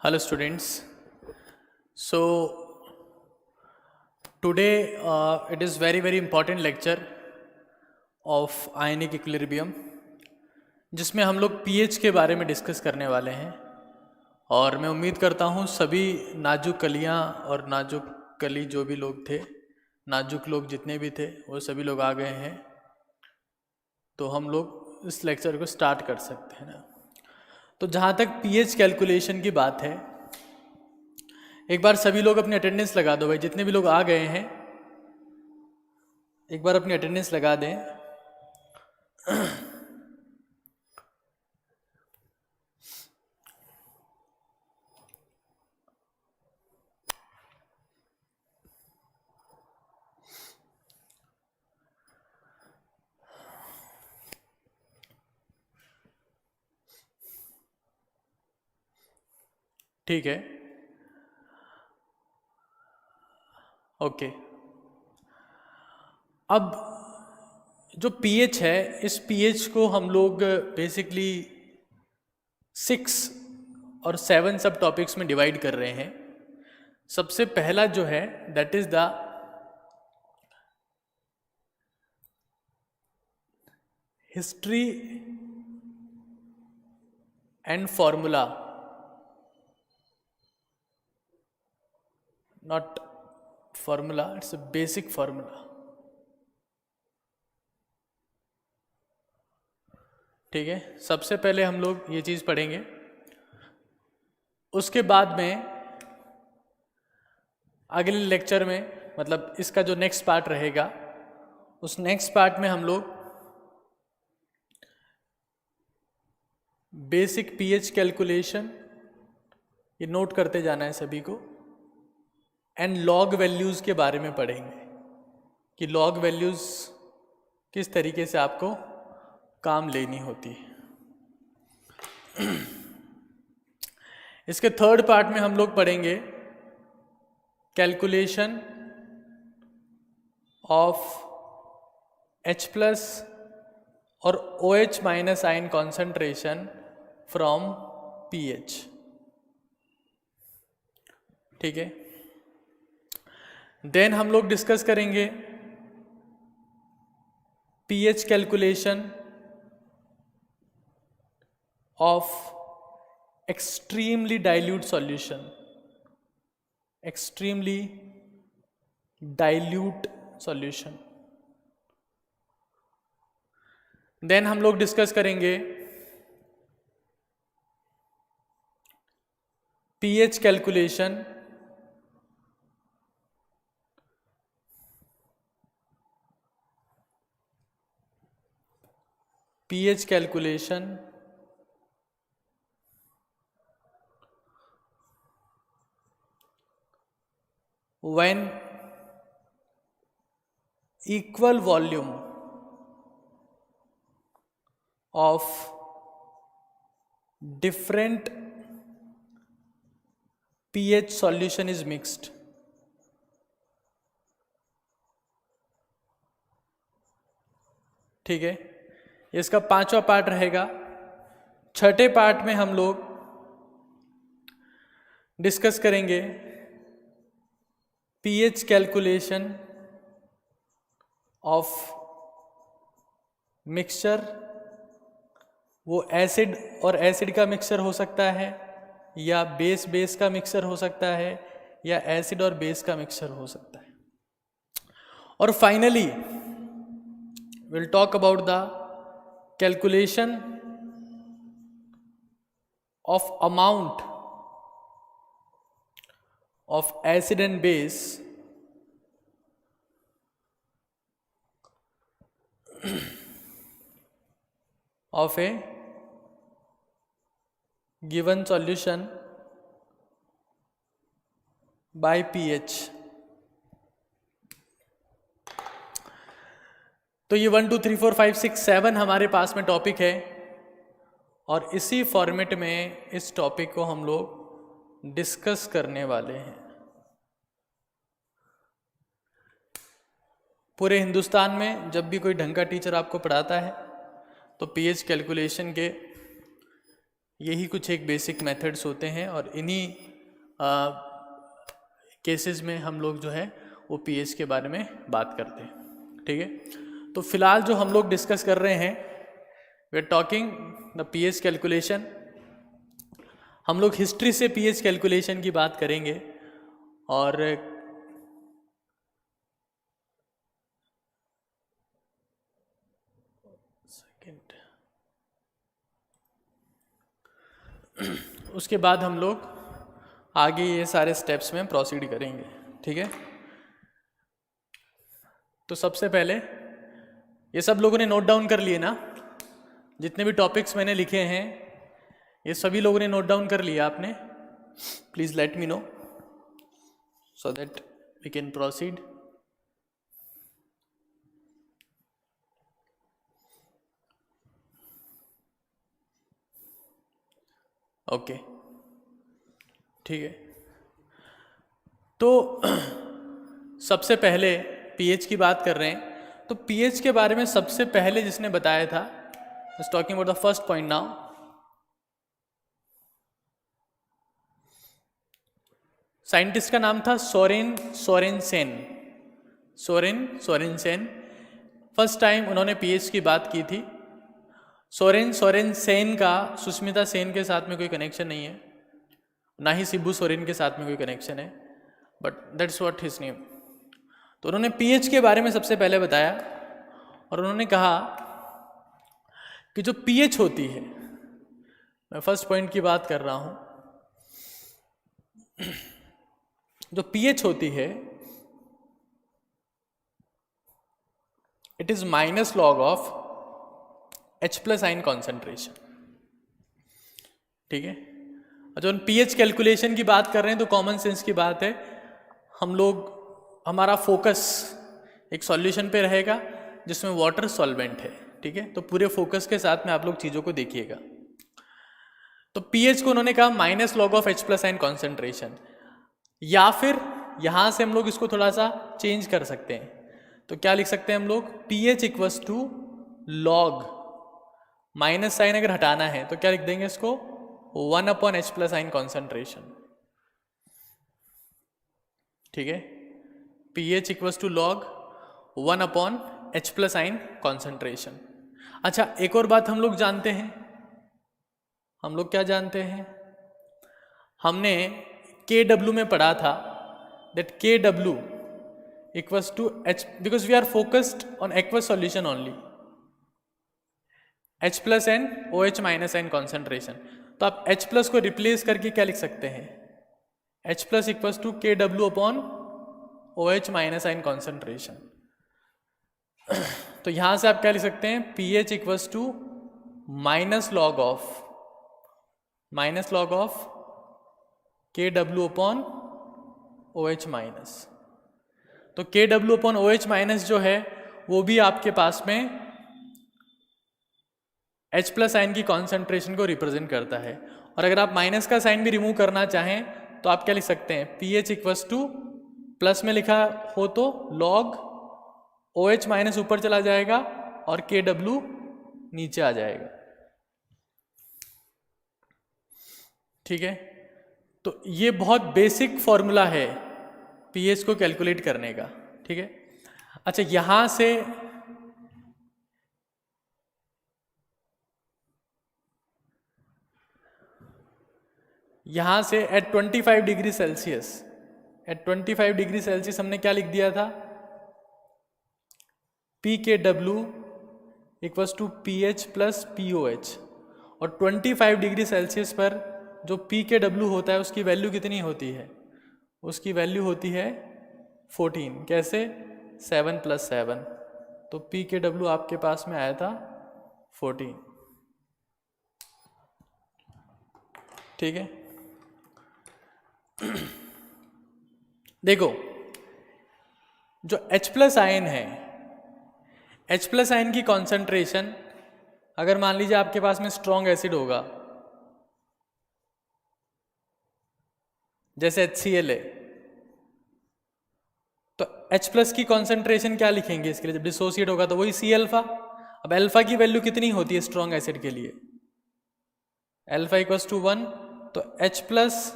Hello students. So today it is very important lecture of ionic equilibrium जिसमें हम लोग pH के बारे में डिस्कस करने वाले हैं और मैं उम्मीद करता हूँ सभी नाजुक कलियाँ और नाजुक कली जो भी लोग थे, नाजुक लोग जितने भी थे वो सभी लोग आ गए हैं, तो हम लोग इस लेक्चर को स्टार्ट कर सकते हैं ना। तो जहाँ तक pH कैलकुलेशन की बात है, एक बार सभी लोग अपनी अटेंडेंस लगा दो भाई, जितने भी लोग आ गए हैं एक बार अपनी अटेंडेंस लगा दें। ठीक है, ओके। अब जो pH है, इस pH को हम लोग बेसिकली 6 और 7 सब टॉपिक्स में डिवाइड कर रहे हैं। सबसे पहला जो है that is the history and formula, not formula, it's a basic formula. ठीक है, सबसे पहले हम लोग ये चीज़ पढ़ेंगे, उसके बाद में अगले लेक्चर में, मतलब इसका जो नेक्स्ट पार्ट रहेगा, उस नेक्स्ट पार्ट में हम लोग बेसिक pH कैलकुलेशन, ये नोट करते जाना है सभी को, एंड लॉग वैल्यूज़ के बारे में पढ़ेंगे कि लॉग वैल्यूज़ किस तरीके से आपको काम लेनी होती है। इसके थर्ड पार्ट में हम लोग पढ़ेंगे कैलकुलेशन ऑफ H+ और OH- ion concentration from pH। ठीक है, देन हम लोग डिस्कस करेंगे pH calculation of extremely dilute solution, extremely dilute solution. Then हम लोग डिस्कस करेंगे pH calculation when equal volume of different pH solution is mixed। ठीक है, इसका 5वां पार्ट रहेगा। छठे पार्ट में हम लोग डिस्कस करेंगे pH कैलकुलेशन ऑफ मिक्सचर, वो एसिड और एसिड का मिक्सचर हो सकता है, या बेस का मिक्सचर हो सकता है, या एसिड और बेस का मिक्सचर हो सकता है। और finally will talk about the calculation of amount of acid and base of a given solution by pH। तो ये 1 2 3 4 5 6 7 हमारे पास में टॉपिक है, और इसी फॉर्मेट में इस टॉपिक को हम लोग डिस्कस करने वाले हैं। पूरे हिंदुस्तान में जब भी कोई ढंग का टीचर आपको पढ़ाता है तो pH कैलकुलेशन के यही कुछ एक बेसिक मेथड्स होते हैं और इन्हीं केसेस में हम लोग जो है वो पीएच के बारे में बात करते हैं। ठीक है, तो फिलहाल जो हम लोग डिस्कस कर रहे हैं, we are talking the pH calculation. हम लोग हिस्ट्री से पीएच कैलकुलेशन की बात करेंगे और उसके बाद हम लोग आगे ये सारे स्टेप्स में प्रोसीड करेंगे। ठीक है, तो सबसे पहले ये सब लोगों ने नोट डाउन कर लिए ना, जितने भी टॉपिक्स मैंने लिखे हैं ये सभी लोगों ने नोट डाउन कर लिया आपने? Please let me know so that we can proceed. Okay, ठीक है, तो सबसे पहले पीएच की बात कर रहे हैं। तो पीएच के बारे में सबसे पहले जिसने बताया था, is talking about the first point now. Scientist का नाम था सोरेन सोरेनसेन। फर्स्ट टाइम उन्होंने पीएच की बात की थी। सोरेनसेन का सुष्मिता सेन के साथ में कोई कनेक्शन नहीं है, ना ही शिबू सोरेन के साथ में कोई कनेक्शन है, but that's what his name. तो उन्होंने पीएच के बारे में सबसे पहले बताया और उन्होंने कहा कि जो पीएच होती है, मैं फर्स्ट पॉइंट की बात कर रहा हूं, जो पीएच होती है it is minus log of H+ ion concentration. ठीक है, जो हम पीएच कैलकुलेशन की बात कर रहे हैं तो कॉमन सेंस की बात है, हम लोग हमारा फोकस एक सॉल्यूशन पे रहेगा जिसमें वाटर सॉल्वेंट है। ठीक है, तो पूरे फोकस के साथ में आप लोग चीज़ों को देखिएगा। तो पीएच को उन्होंने कहा minus log of H+ ion concentration, या फिर यहाँ से हम लोग इसको थोड़ा सा चेंज कर सकते हैं। तो क्या लिख सकते हैं हम लोग? PH equals to log, minus sign अगर हटाना है तो क्या लिख देंगे इसको? 1/H+ ion concentration. ठीक है, pH equals to log 1/H+ ion concentration. अच्छा, एक और बात हम लोग जानते हैं, हम लोग क्या जानते हैं? हमने KW में पढ़ा था that KW equals to H, because we are focused on aqueous solution only, H+ and OH- ion concentration. तो आप H+ को रिप्लेस करके क्या लिख सकते हैं? H+ equals to KW/OH- ion concentration. तो यहां से आप क्या लिख सकते हैं? PH equals to minus log of KW/OH-। तो KW/OH- जो है वो भी आपके पास में H+ आयन की कॉन्सेंट्रेशन को रिप्रेजेंट करता है। और अगर आप माइनस का साइन भी रिमूव करना चाहें तो आप क्या लिख सकते हैं? पीएच इक्वल्स टू, प्लस में लिखा हो तो लॉग OH- ऊपर चला जाएगा और KW नीचे आ जाएगा। ठीक है, तो ये बहुत बेसिक फॉर्मूला है पीएच को कैलकुलेट करने का। ठीक है, अच्छा, यहां से एट 25 डिग्री सेल्सियस हमने क्या लिख दिया था? PKW equals to PH plus POH। और 25 डिग्री सेल्सियस पर जो PKW होता है उसकी वैल्यू कितनी होती है? उसकी वैल्यू होती है 14। कैसे? 7 + 7, तो PKW आपके पास में आया था 14। ठीक है, देखो जो H+ आयन है, H+ आयन की कॉन्सेंट्रेशन, अगर मान लीजिए आपके पास में स्ट्रॉन्ग एसिड होगा जैसे HCl है, तो H+ की कॉन्सेंट्रेशन क्या लिखेंगे इसके लिए? जब डिसोसिएट होगा तो वही C अल्फा। अब अल्फा की वैल्यू कितनी होती है स्ट्रॉन्ग एसिड के लिए? अल्फा इक्वल्स टू 1 तो H प्लस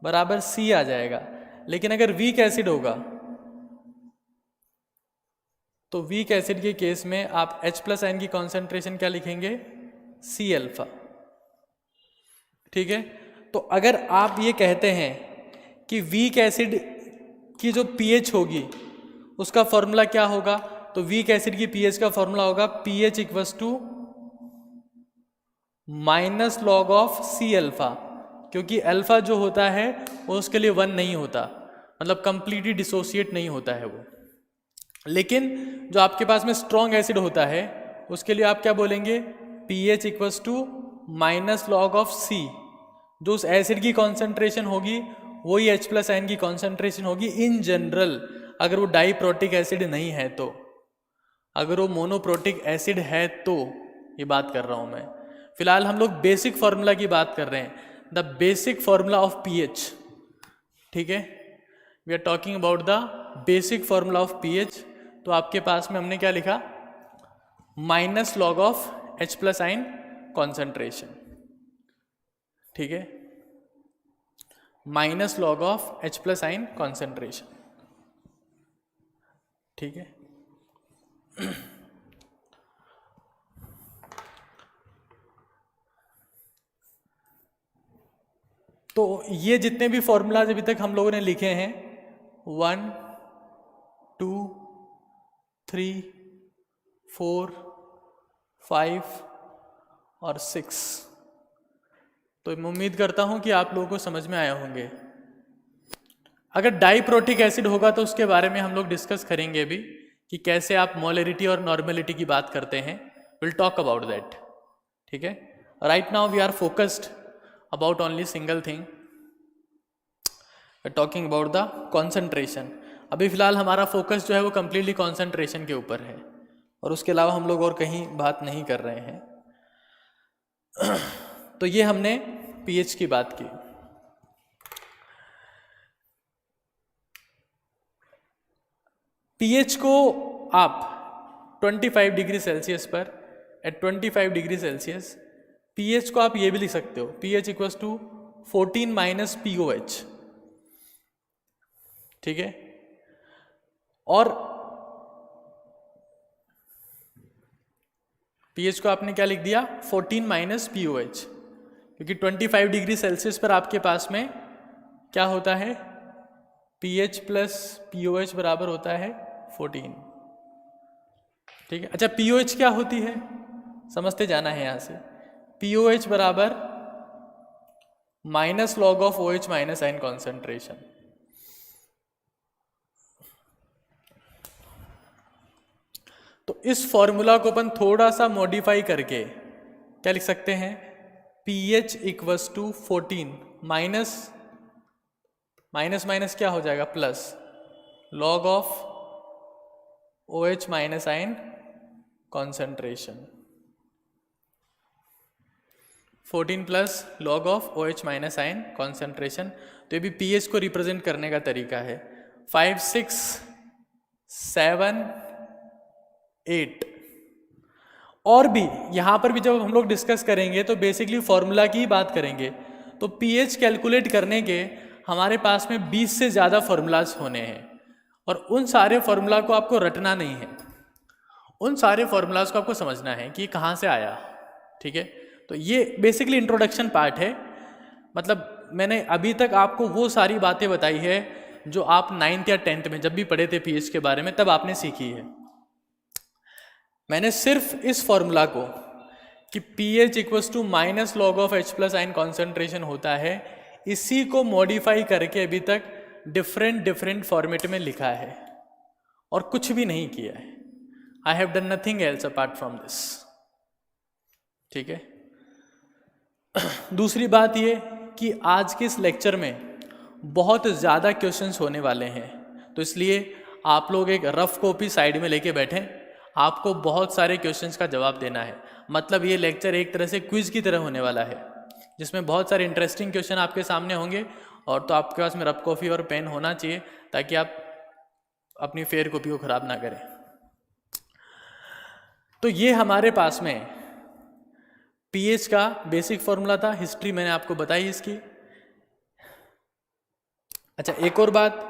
बराबर C आ जाएगा। लेकिन अगर वीक एसिड होगा तो वीक एसिड के केस में आप H प्लस आयन की कॉन्सेंट्रेशन क्या लिखेंगे? C alpha. ठीक है, तो अगर आप ये कहते हैं कि वीक एसिड की जो pH होगी उसका फॉर्मूला क्या होगा, तो वीक एसिड की pH का फॉर्मूला होगा pH equals to minus log of C alpha, क्योंकि अल्फा जो होता है वो उसके लिए 1 नहीं होता, मतलब कंप्लीटली डिसोसिएट नहीं होता है वो। लेकिन जो आपके पास में स्ट्रॉन्ग एसिड होता है उसके लिए आप क्या बोलेंगे? pH equals to minus log of C। जो उस एसिड की कॉन्सेंट्रेशन होगी वही H प्लस आयन की कॉन्सेंट्रेशन होगी इन जनरल, अगर वो डाइप्रोटिक एसिड नहीं है तो। अगर वो मोनोप्रोटिक एसिड है तो ये बात कर रहा हूं मैं। फिलहाल हम लोग बेसिक फॉर्मूला की बात कर रहे हैं, the basic formula of pH। ठीक है, we are talking about the basic formula of pH। तो आपके पास में हमने क्या लिखा? Minus log of H plus ion concentration. ठीक है, minus log of H plus ion concentration. ठीक है, तो ये जितने भी फॉर्मूलाज अभी तक हम लोगों ने लिखे हैं 1, 2, 3, 4, 5 और 6, तो मैं उम्मीद करता हूं कि आप लोगों को समझ में आया होंगे। अगर डाइप्रोटिक एसिड होगा तो उसके बारे में हम लोग डिस्कस करेंगे अभी कि कैसे आप मोलरिटी और नॉर्मेलिटी की बात करते हैं। Will talk about that. ठीक है, right now we are focused about only single thing, talking about the concentration. अभी फिलहाल हमारा फोकस जो है वो कंप्लीटली कॉन्सेंट्रेशन के ऊपर है और उसके अलावा हम लोग और कहीं बात नहीं कर रहे हैं। तो ये हमने pH की बात की। pH को आप 25 डिग्री सेल्सियस पर, एट 25 डिग्री सेल्सियस pH को आप ये भी लिख सकते हो, pH equals to 14 minus POH। ठीक है, और pH को आपने क्या लिख दिया? 14 माइनस POH, क्योंकि 25 डिग्री सेल्सियस पर आपके पास में क्या होता है? pH प्लस POH बराबर होता है 14। ठीक है, अच्छा POH क्या होती है समझते जाना है यहां से। POH बराबर minus log of OH minus ion concentration. तो इस फॉर्मूला को अपन थोड़ा सा मॉडिफाई करके क्या लिख सकते हैं? pH equals to 14 minus minus minus क्या हो जाएगा? Plus log of OH minus ion concentration. 14 plus log of OH minus ion concentration. तो ये भी pH को रिप्रेजेंट करने का तरीका है। 5, 6, 7, 8 और भी यहां पर भी जब हम लोग डिस्कस करेंगे तो बेसिकली फॉर्मूला की ही बात करेंगे। तो pH कैलकुलेट करने के हमारे पास में 20 से ज़्यादा फॉर्मूलाज होने हैं और उन सारे फॉर्मूला को आपको रटना नहीं है, उन सारे फॉर्मूलाज को आपको समझना है कि कहाँ से आया। ठीक है, तो ये बेसिकली इंट्रोडक्शन पार्ट है। मतलब मैंने अभी तक आपको वो सारी बातें बताई है जो आप 9th या 10th में जब भी पढ़े थे pH के बारे में तब आपने सीखी है। मैंने सिर्फ इस फॉर्मूला को कि pH equals to minus log of H plus ion concentration होता है, इसी को मॉडिफाई करके अभी तक डिफरेंट फॉर्मेट में लिखा है और कुछ भी नहीं किया है। I have done nothing else apart from this. ठीक है, दूसरी बात ये कि आज के इस लेक्चर में बहुत ज़्यादा क्वेश्चंस होने वाले हैं, तो इसलिए आप लोग एक रफ कॉपी साइड में लेके बैठें। आपको बहुत सारे क्वेश्चंस का जवाब देना है। मतलब ये लेक्चर एक तरह से क्विज की तरह होने वाला है, जिसमें बहुत सारे इंटरेस्टिंग क्वेश्चन आपके सामने होंगे। और तो आपके पास में रफ कॉपी और पेन होना चाहिए ताकि आप अपनी फेयर कॉपी को ख़राब ना करें। तो ये हमारे पास में पीएच का बेसिक फॉर्मूला था, हिस्ट्री मैंने आपको बताई इसकी। अच्छा, एक और बात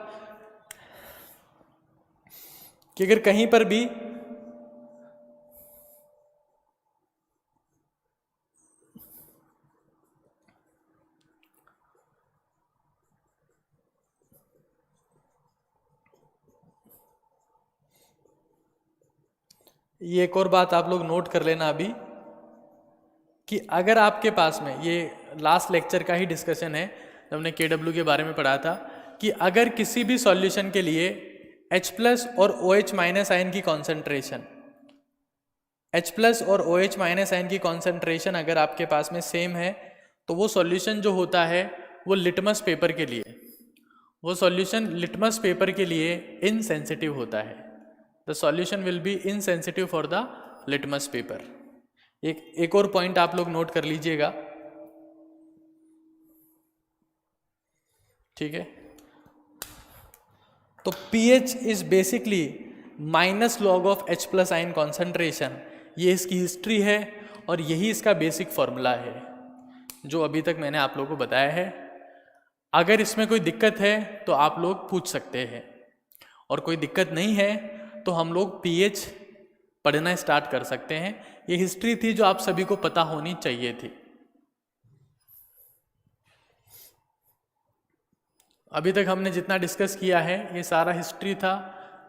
कि अगर कहीं पर भी ये एक और बात आप लोग नोट कर लेना अभी, कि अगर आपके पास में, ये लास्ट लेक्चर का ही डिस्कशन है जब हमने KW के बारे में पढ़ा था, कि अगर किसी भी सॉल्यूशन के लिए H+ और OH- आयन की कॉन्सेंट्रेशन, H+ और OH- आयन की कॉन्सेंट्रेशन अगर आपके पास में सेम है, तो वो सॉल्यूशन जो होता है वो लिटमस पेपर के लिए, वो सॉल्यूशन लिटमस पेपर के लिए इनसेंसिटिव होता है। The solution will be insensitive for the litmus paper. एक और पॉइंट आप लोग नोट कर लीजिएगा, ठीक है। तो pH is basically minus log of H+ ion concentration, ये इसकी हिस्ट्री है और यही इसका बेसिक फॉर्मूला है जो अभी तक मैंने आप लोगों को बताया है। अगर इसमें कोई दिक्कत है तो आप लोग पूछ सकते हैं, और कोई दिक्कत नहीं है तो हम लोग pH पढ़ना स्टार्ट कर सकते हैं। ये हिस्ट्री थी जो आप सभी को पता होनी चाहिए थी। अभी तक हमने जितना डिस्कस किया है ये सारा हिस्ट्री था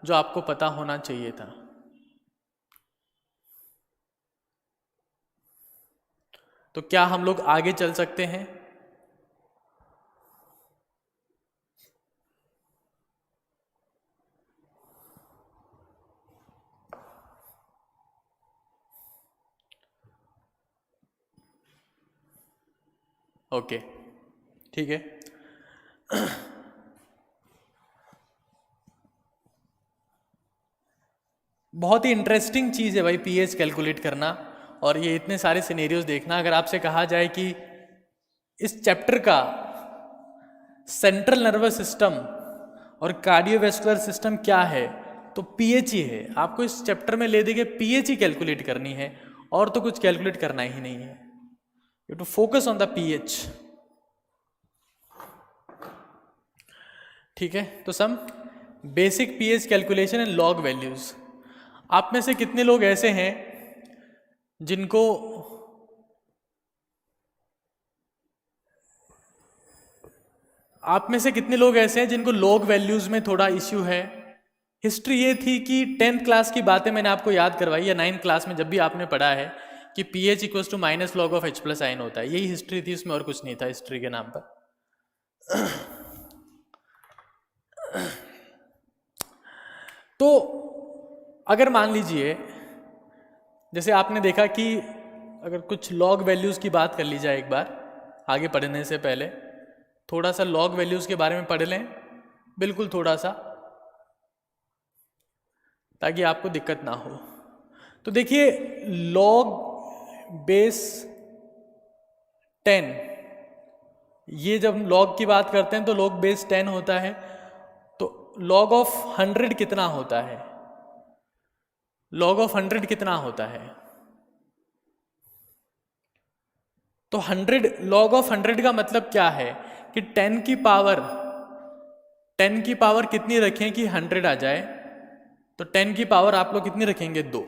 जो आपको पता होना चाहिए था। तो क्या हम लोग आगे चल सकते हैं? ओके, ठीक है। बहुत ही इंटरेस्टिंग चीज़ है भाई pH कैलकुलेट करना, और ये इतने सारे सिनेरियोज देखना। अगर आपसे कहा जाए कि इस चैप्टर का सेंट्रल नर्वस सिस्टम और कार्डियोवैस्कुलर सिस्टम क्या है, तो pH ही है। आपको इस चैप्टर में ले देके pH ही कैलकुलेट करनी है, और तो कुछ कैलकुलेट करना ही नहीं है। You to focus on the pH, ठीक है। तो some basic pH calculation and log values. आप में से कितने लोग ऐसे हैं जिनको लॉग वैल्यूज में थोड़ा इश्यू है? हिस्ट्री ये थी कि 10th क्लास की बातें मैंने आपको याद करवाई, या 9th क्लास में जब भी आपने पढ़ा है कि pH equals to minus log of H+ ion होता है। यही हिस्ट्री थी, इसमें और कुछ नहीं था हिस्ट्री के नाम पर। तो अगर मान लीजिए, जैसे आपने देखा कि अगर कुछ लॉग वैल्यूज़ की बात कर ली जाए, एक बार आगे पढ़ने से पहले थोड़ा सा लॉग वैल्यूज़ के बारे में पढ़ लें, बिल्कुल थोड़ा सा, ताकि आपको दिक्कत ना हो। तो देखिए, लॉग बेस 10, ये जब लॉग की बात करते हैं तो लॉग बेस 10 होता है। तो लॉग ऑफ 100 कितना होता है? लॉग ऑफ 100 कितना होता है? तो 100, लॉग ऑफ 100 का मतलब क्या है कि 10 की पावर कितनी रखें कि 100 आ जाए? तो 10 की पावर आप लोग कितनी रखेंगे? 2।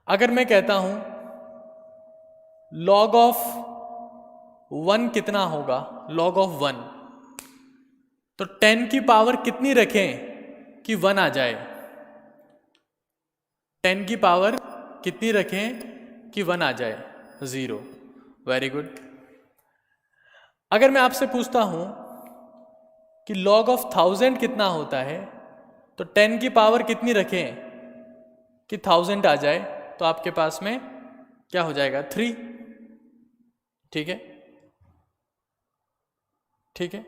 अगर मैं कहता हूं लॉग ऑफ 1 कितना होगा? लॉग ऑफ 1, तो 10 की पावर कितनी रखें कि 1 आ जाए? 10 की पावर कितनी रखें कि 1 आ जाए? 0। Very good. अगर मैं आपसे पूछता हूं कि लॉग ऑफ 1000 कितना होता है, तो 10 की पावर कितनी रखें कि 1000 आ जाए? तो आपके पास में क्या हो जाएगा? 3। ठीक है, ठीक है।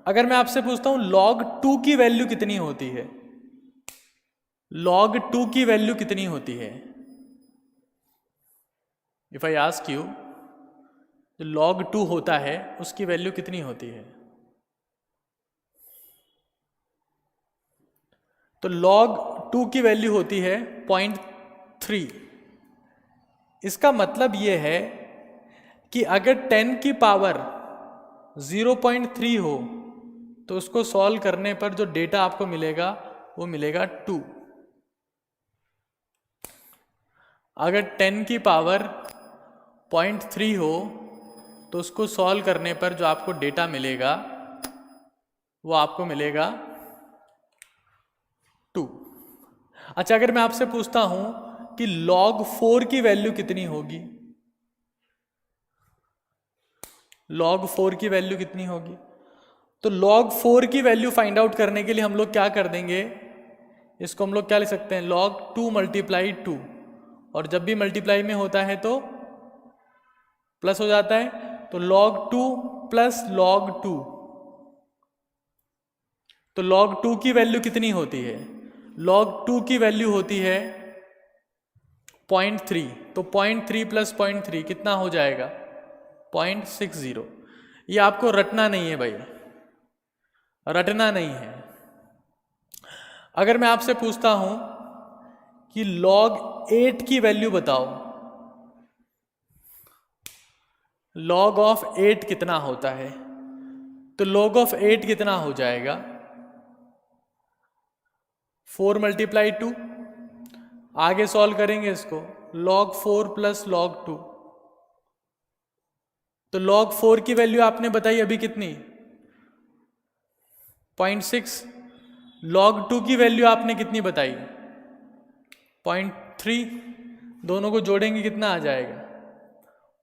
अगर मैं आपसे पूछता हूं log 2 की वैल्यू कितनी होती है? log 2 की वैल्यू कितनी होती है? इफ आई आस्क यू, जो log 2 होता है उसकी वैल्यू कितनी होती है? तो log 2 की वैल्यू होती है 3। इसका मतलब ये है कि अगर 10 की पावर 0.3 हो तो उसको सॉल्व करने पर जो डेटा आपको मिलेगा वो मिलेगा 2। अगर 10 की पावर 0.3 हो तो उसको सॉल्व करने पर जो आपको डेटा मिलेगा वो आपको मिलेगा 2। अच्छा, अगर मैं आपसे पूछता हूं कि log 4 की वैल्यू कितनी होगी, log 4 की वैल्यू कितनी होगी, तो log 4 की वैल्यू फाइंड आउट करने के लिए हम लोग क्या कर देंगे, इसको हम लोग क्या लिख सकते हैं, log 2 मल्टीप्लाई 2, और जब भी मल्टीप्लाई में होता है तो प्लस हो जाता है, तो log 2 प्लस log 2, तो log 2 की वैल्यू कितनी होती है, log 2 की वैल्यू होती है 0.3, तो 0.3 प्लस 0.3 कितना हो जाएगा, 0.60। ये आपको रटना नहीं है भाई, रटना नहीं है। अगर मैं आपसे पूछता हूं कि log 8 की वैल्यू बताओ, log ऑफ 8 कितना होता है, तो log ऑफ 8 कितना हो जाएगा, 4 मल्टीप्लाई 2, आगे सॉल्व करेंगे इसको, log 4 प्लस log 2, तो log 4 की वैल्यू आपने बताई अभी कितनी, 0.6, log 2 की वैल्यू आपने कितनी बताई, 0.3, दोनों को जोड़ेंगे कितना आ जाएगा,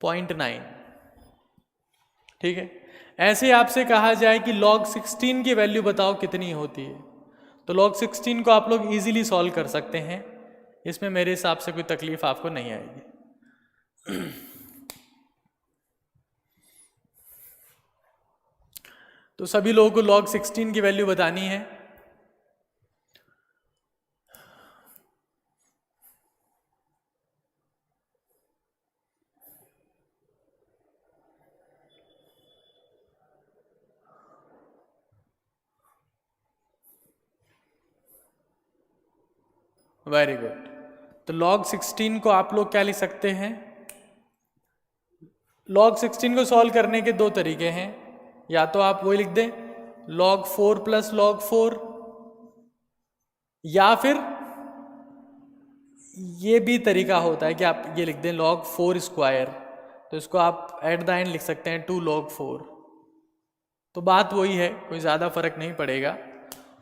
0.9। ठीक है, ऐसे ही आपसे कहा जाए कि log 16 की वैल्यू बताओ कितनी होती है, तो log 16 को आप लोग इजीली सॉल्व कर सकते हैं, इसमें मेरे हिसाब से कोई तकलीफ आपको नहीं आएगी। तो सभी लोगों को log 16 की वैल्यू बतानी है। Very good. तो log 16 को आप लोग क्या लिख सकते हैं, log 16 को सॉल्व करने के दो तरीके हैं, या तो आप वही लिख दें log 4 प्लस log 4, या फिर ये भी तरीका होता है कि आप ये लिख दें log 4 स्क्वायर, तो इसको आप एट द एंड लिख सकते हैं 2 log 4। तो बात वही है, कोई ज़्यादा फर्क नहीं पड़ेगा,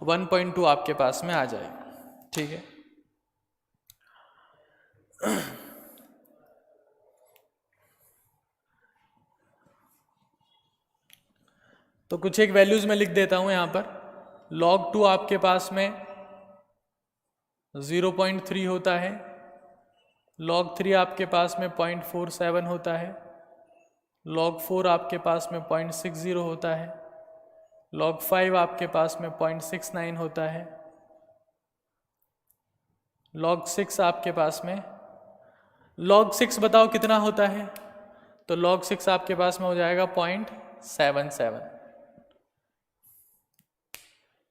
1.2 आपके पास में आ जाएगा। ठीक है, तो कुछ एक वैल्यूज मैं लिख देता हूं यहां पर। log 2 आपके पास में 0.3 होता है, log 3 आपके पास में 0.47 होता है, log 4 आपके पास में 0.60 होता है, log 5 आपके पास में 0.69 होता है, log 6 आपके पास में, log 6 बताओ कितना होता है, तो log 6 आपके पास में हो जाएगा 0.77।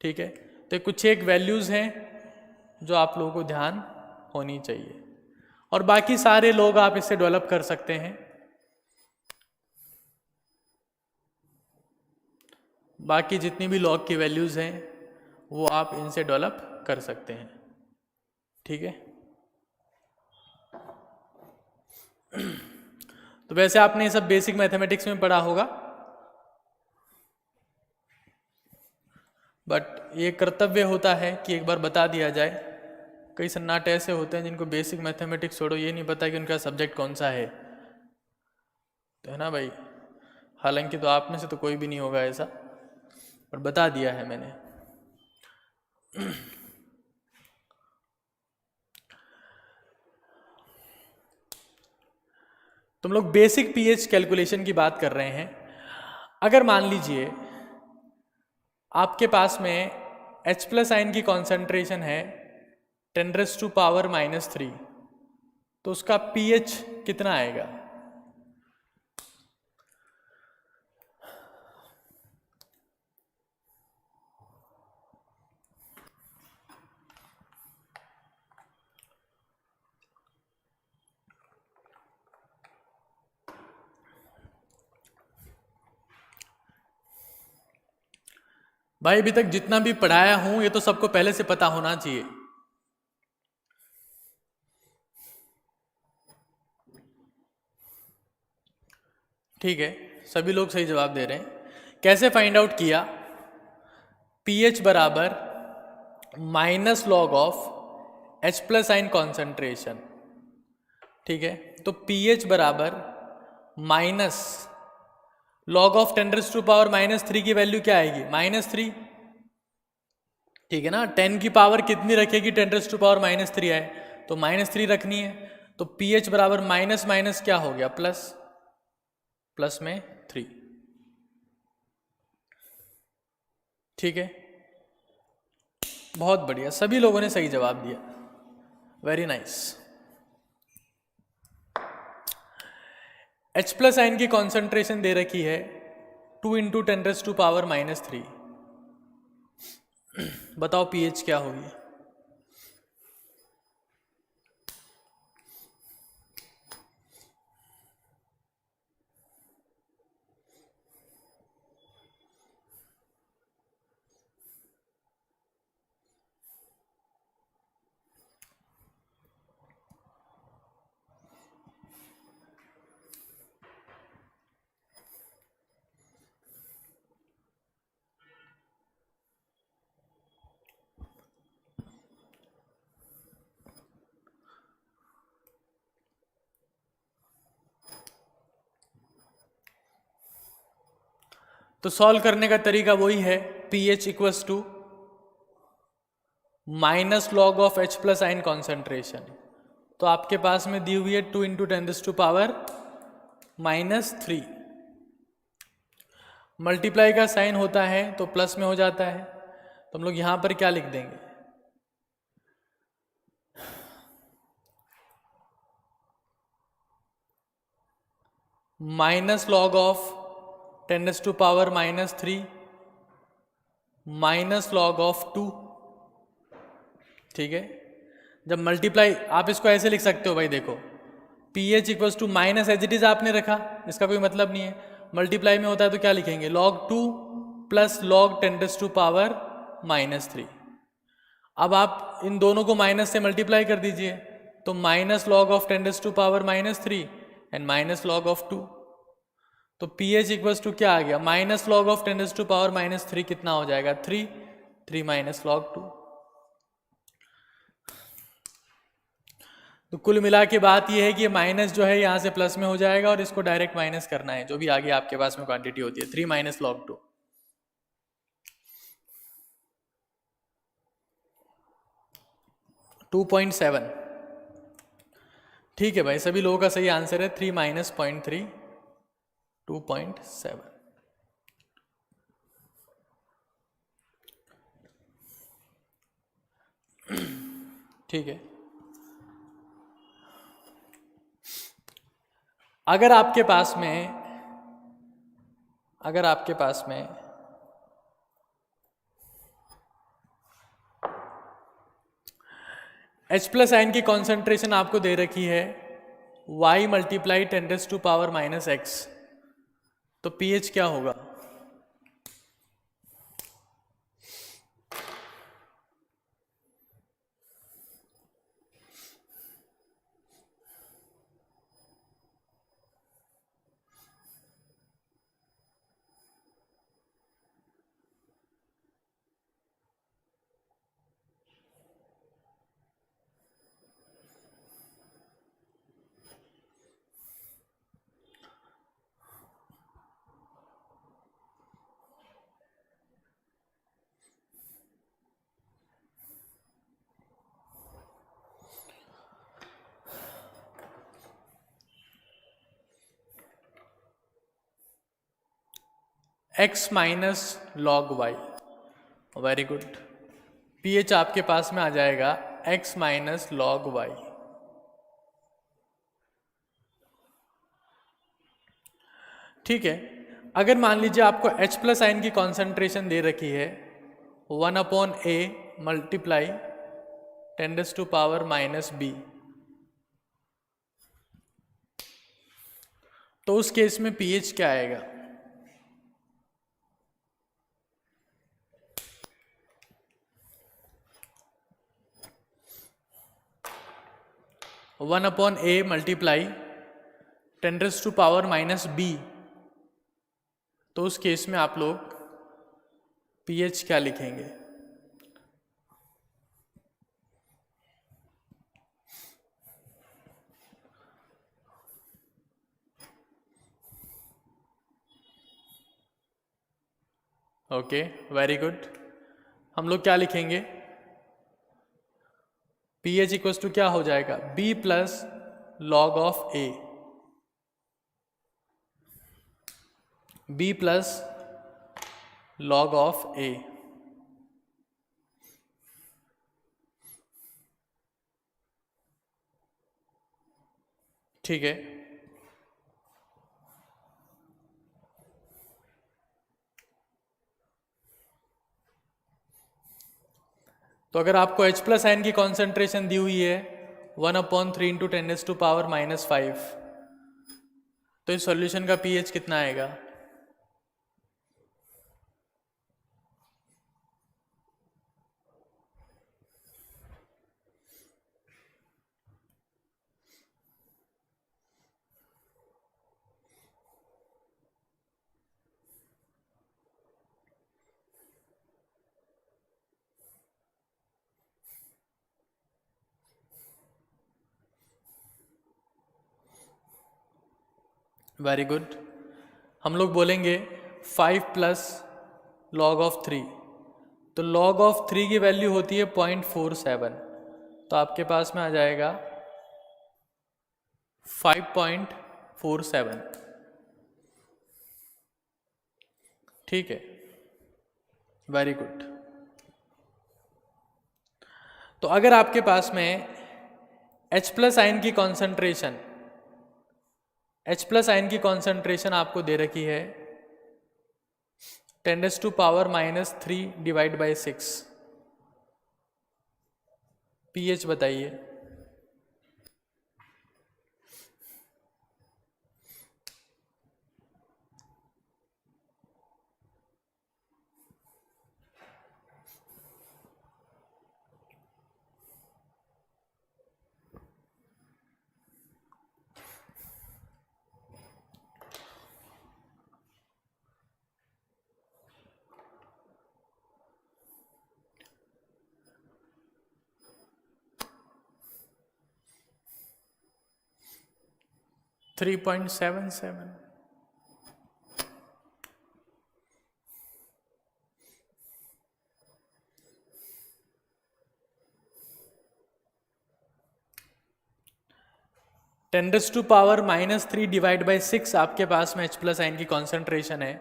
ठीक है, तो कुछ एक वैल्यूज़ हैं जो आप लोगों को ध्यान होनी चाहिए, और बाकी सारे लोग आप इसे डेवलप कर सकते हैं। बाकी जितनी भी लॉग की वैल्यूज़ हैं वो आप इनसे डेवलप कर सकते हैं। ठीक है, तो वैसे आपने ये सब बेसिक मैथमेटिक्स में पढ़ा होगा, बट ये कर्तव्य होता है कि एक बार बता दिया जाए। कई सन्नाटे ऐसे होते हैं जिनको बेसिक मैथमेटिक्स छोड़ो ये नहीं पता कि उनका सब्जेक्ट कौन सा है, तो है ना भाई। हालांकि तो आप में से तो कोई भी नहीं होगा ऐसा, पर बता दिया है मैंने। तुम लोग बेसिक पीएच कैलकुलेशन की बात कर रहे हैं। अगर मान लीजिए आपके पास में H+ आयन की कॉन्सेंट्रेशन है 10⁻⁻3, तो उसका पीएच कितना आएगा? भाई अभी तक जितना भी पढ़ाया हूं ये तो सबको पहले से पता होना चाहिए। ठीक है, सभी लोग सही जवाब दे रहे हैं। कैसे फाइंड आउट किया? पीएच बराबर minus log of H plus आइन कॉन्सेंट्रेशन। ठीक है, तो पीएच बराबर माइनस लॉग ऑफ 10⁻³ की वैल्यू क्या आएगी? -3। ठीक है ना, 10 की पावर कितनी रखेगी 10⁻³ आए, तो -3 रखनी है। तो पीएच बराबर माइनस माइनस क्या हो गया? प्लस, प्लस में 3। ठीक है, बहुत बढ़िया, सभी लोगों ने सही जवाब दिया, very nice. H plus ion की कॉन्सेंट्रेशन दे रखी है 2 × 10⁻³ बताओ पीएच क्या होगी? तो सॉल्व करने का तरीका वही है, pH equals to minus log of H plus ion concentration. तो आपके पास में दी हुई है 2 × 10⁻³ मल्टीप्लाई का साइन होता है तो प्लस में हो जाता है, तो हम लोग यहां पर क्या लिख देंगे? Minus log of 10⁻³ minus log of 2। ठीक है, जब मल्टीप्लाई, आप इसको ऐसे लिख सकते हो भाई, देखो pH equals to minus as it is आपने रखा, इसका कोई मतलब नहीं है। मल्टीप्लाई में होता है तो क्या लिखेंगे? log 2 प्लस log 10⁻³ अब आप इन दोनों को माइनस से मल्टीप्लाई कर दीजिए, तो minus log of 10⁻³ and minus log of 2। तो pH इक्वल्स टू क्या आ गया? माइनस लॉग ऑफ 10⁻³ कितना हो जाएगा? 3 माइनस लॉग 2। तो कुल मिला के बात यह है कि ये माइनस जो है यहां से प्लस में हो जाएगा और इसको डायरेक्ट माइनस करना है, जो भी आगे आपके पास में क्वांटिटी होती है, 3 माइनस लॉग 2। टू 2.7। ठीक है भाई, सभी लोगों का सही आंसर है 3 माइनस 0.3, 2.7। ठीक है, अगर आपके पास में H प्लस आयन की कॉन्सेंट्रेशन आपको दे रखी है y मल्टीप्लाई 10⁻⁻x, तो pH क्या होगा? x minus log y। Very good, pH आपके पास में आ जाएगा x माइनस लॉग y। ठीक है, अगर मान लीजिए आपको H प्लस आयन की कॉन्सेंट्रेशन दे रखी है 1/a मल्टीप्लाई 10⁻⁻b, तो उस केस में pH क्या आएगा? 1/a मल्टीप्लाई 10⁻⁻b, तो उस केस में आप लोग pH क्या लिखेंगे? Okay, very good. हम लोग क्या लिखेंगे? pH इक्वल्स टू क्या हो जाएगा? b plus log of a, b plus log of a। ठीक है, तो अगर आपको H प्लस आयन की कॉन्सेंट्रेशन दी हुई है 1/3 इंटू 10⁻⁻5, तो इस सॉल्यूशन का pH कितना आएगा? Very good. हम लोग बोलेंगे 5 प्लस लॉग ऑफ 3, तो लॉग ऑफ 3 की वैल्यू होती है 0.47, तो आपके पास में आ जाएगा 5.47। ठीक है, वेरी गुड। तो अगर आपके पास में H प्लस आयन की कॉन्सेंट्रेशन आपको दे रखी है 10⁻⁻3 डिवाइड बाई 6, pH बताइए। थ्री 3.77। (10⁻⁻3 डिवाइड बाई 6 आपके पास में H प्लस आयन की कॉन्सेंट्रेशन है।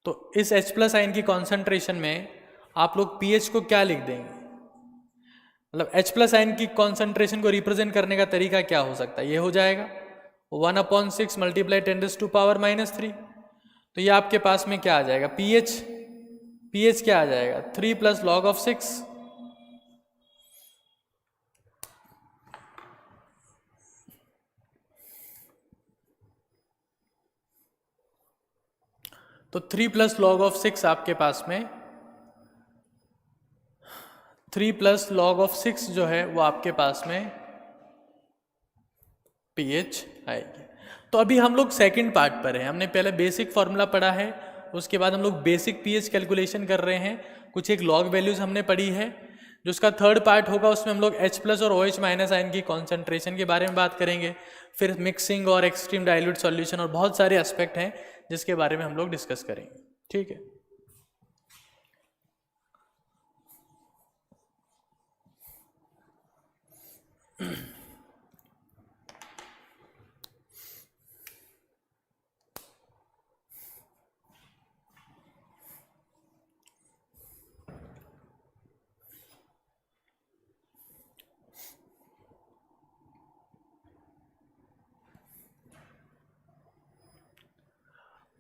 तो इस H प्लस आयन की कॉन्सेंट्रेशन में आप लोग pH को क्या लिख देंगे? मतलब H प्लस आयन की कॉन्सेंट्रेशन को रिप्रेजेंट करने का तरीका क्या हो सकता है? ये हो जाएगा 1/6 मल्टीप्लाई 10⁻⁻3। तो ये आपके पास में क्या आ जाएगा? pH क्या आ जाएगा? 3 प्लस लॉग ऑफ 6। तो 3 प्लस लॉग ऑफ 6 आपके पास में 3 प्लस लॉग ऑफ 6 जो है वो आपके पास में pH आएगी। तो अभी हम लोग सेकंड पार्ट पर हैं। हमने पहले बेसिक फॉर्मूला पढ़ा है, उसके बाद हम लोग बेसिक pH कैलकुलेशन कर रहे हैं, कुछ एक लॉग वैल्यूज हमने पढ़ी है। जो उसका थर्ड पार्ट होगा उसमें हम लोग H प्लस और OH माइनस आयन की कॉन्सेंट्रेशन के बारे में बात करेंगे, फिर मिक्सिंग और एक्सट्रीम डाइल्यूट सॉल्यूशन और बहुत सारे एस्पेक्ट हैं जिसके बारे में हम लोग डिस्कस करेंगे। ठीक है,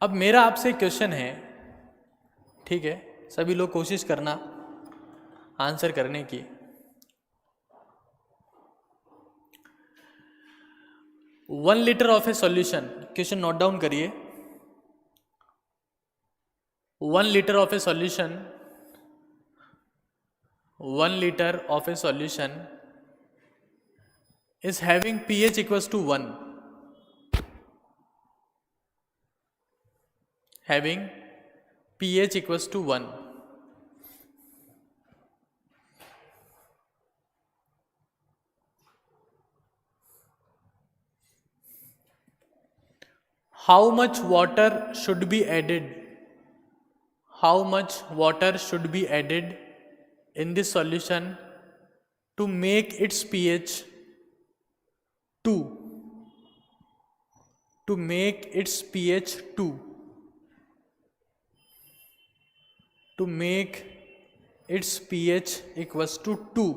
अब मेरा आपसे क्वेश्चन है, ठीक है, सभी लोग कोशिश करना आंसर करने की। One litre of A solution, question note down करिए। 1 litre of A solution, 1 litre of A solution is having pH equals to 1, having pH equals to 1. How much water should be added? How much water should be added in this solution to make its pH 2? To make its pH 2. To make its pH equals to 2.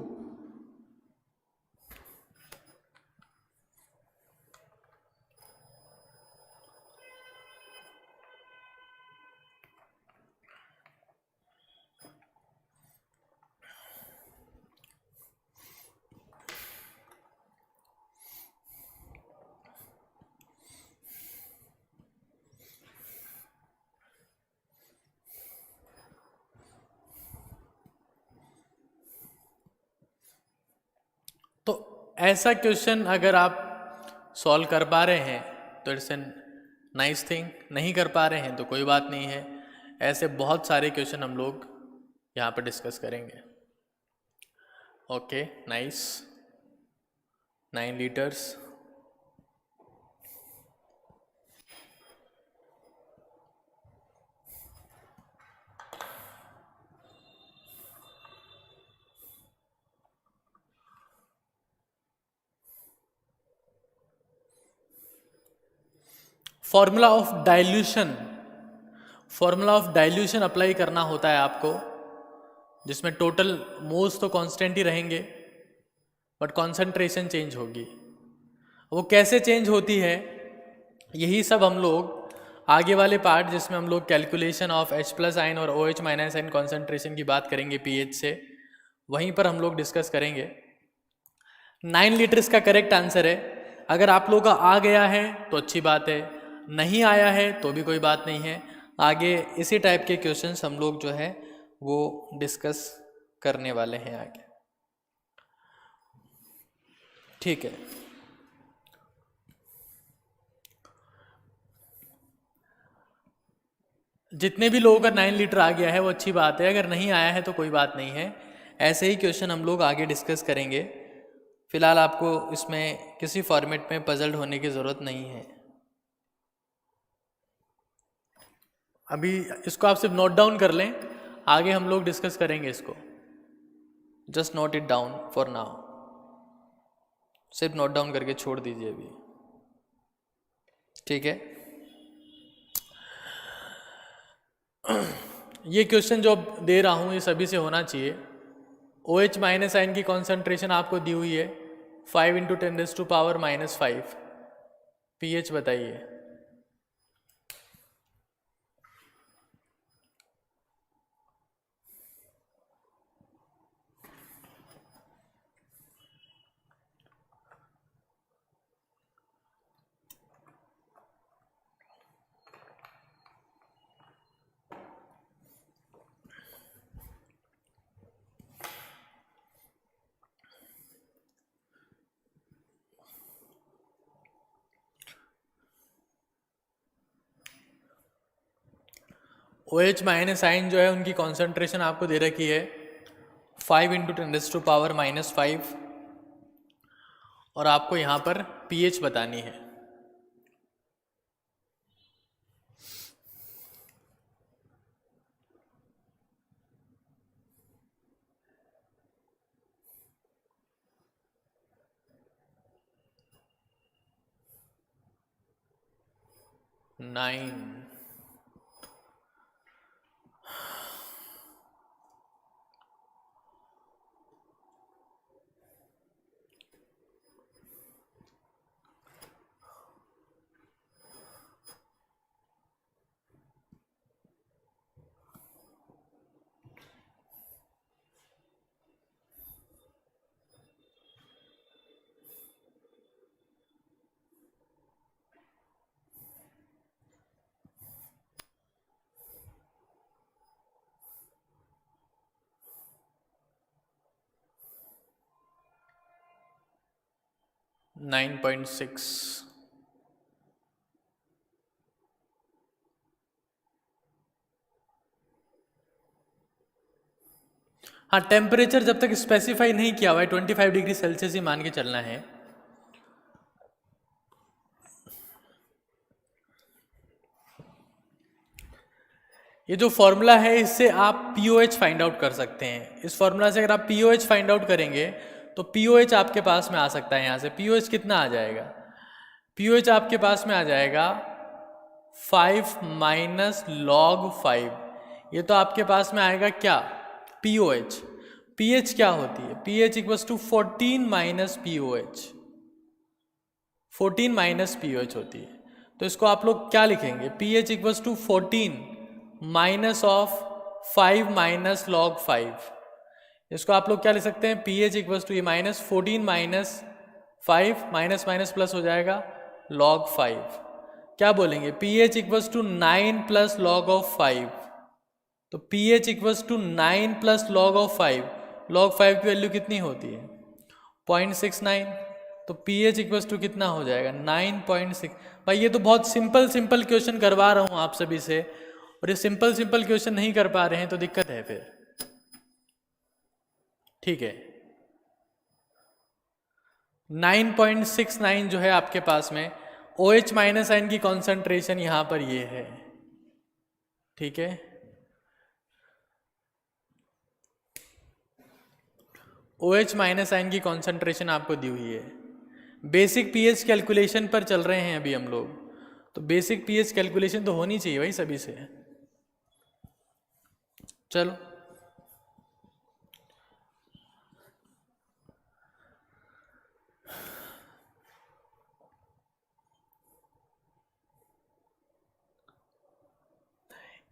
तो ऐसा question अगर आप solve कर पा रहे हैं तो it's an nice thing, नहीं कर पा रहे हैं तो कोई बात नहीं है। ऐसे बहुत सारे क्वेश्चन हम लोग यहाँ पर डिस्कस करेंगे। Okay, nice. 9 litres, formula of dilution, formula of dilution apply करना होता है आपको, जिसमें टोटल मोल्स तो कांस्टेंट ही रहेंगे बट कॉन्सेंट्रेशन चेंज होगी। वो कैसे चेंज होती है यही सब हम लोग आगे वाले पार्ट, जिसमें हम लोग कैलकुलेशन ऑफ H+ आयन और OH- आयन कॉन्सेंट्रेशन की बात करेंगे पीएच से, वहीं पर हम लोग डिस्कस करेंगे। 9 लीटर्स का करेक्ट आंसर है। अगर आप लोगों का आ गया है तो अच्छी बात है, नहीं आया है तो भी कोई बात नहीं है। आगे इसी टाइप के क्वेश्चंस हम लोग जो है वो डिस्कस करने वाले हैं आगे, ठीक है। जितने भी लोगों का 9 लीटर आ गया है वो अच्छी बात है, अगर नहीं आया है तो कोई बात नहीं है। ऐसे ही क्वेश्चन हम लोग आगे डिस्कस करेंगे। फिलहाल आपको इसमें किसी फॉर्मेट में पजल्ड होने की ज़रूरत नहीं है। अभी इसको आप सिर्फ नोट डाउन कर लें, आगे हम लोग डिस्कस करेंगे इसको। Just note it down for now, सिर्फ नोट डाउन करके छोड़ दीजिए अभी, ठीक है। ये क्वेश्चन जो दे रहा हूँ ये सभी से होना चाहिए। OH- आयन की कॉन्सेंट्रेशन आपको दी हुई है 5 × 10⁻⁻5। pH बताइए। OH- आयन जो है उनकी कॉन्सेंट्रेशन आपको दे रखी है 5 × 10⁻⁻5 और आपको यहाँ पर pH बतानी है। नाइन, 9.6। हाँ, टेम्परेचर जब तक स्पेसिफाई नहीं किया हुआ है 25 डिग्री सेल्सियस ही मान के चलना है। ये जो फॉर्मूला है इससे आप पीओएच फाइंड आउट कर सकते हैं। इस फॉर्मूला से अगर आप पीओएच फाइंड आउट करेंगे तो पीओएच आपके पास में आ सकता है। यहाँ से पीओएच कितना आ जाएगा? पीओएच आपके पास में आ जाएगा 5 माइनस लॉग 5। ये तो आपके पास में आएगा क्या? पीओएच। पीएच क्या होती है? PH equals to 14 minus pOH. 14 minus pOH होती है। तो इसको आप लोग क्या लिखेंगे? PH equals to 14 minus of 5 minus log 5। इसको आप लोग क्या लिख सकते हैं? पीएच इक्वल्स टू ये minus 14 minus 5 minus minus plus हो जाएगा लॉग 5। क्या बोलेंगे? PH equals to 9 plus log of 5। तो pH equals to 9 plus log of 5। Log 5 की वैल्यू कितनी होती है? 0.69। तो पीएच इक्वल्स टू कितना हो जाएगा? 9.6। भाई ये तो बहुत सिंपल क्वेश्चन करवा रहा हूँ आप सभी से, और ये सिंपल क्वेश्चन नहीं कर पा रहे हैं तो दिक्कत है फिर। ठीक है, 9.69 जो है आपके पास में OH माइनस आयन की कॉन्सेंट्रेशन यहाँ पर ये है। ठीक है, OH माइनस आयन की कॉन्सेंट्रेशन आपको दी हुई है। बेसिक पीएच कैलकुलेशन पर चल रहे हैं अभी हम लोग, तो बेसिक पीएच कैलकुलेशन तो होनी चाहिए भाई सभी से। चलो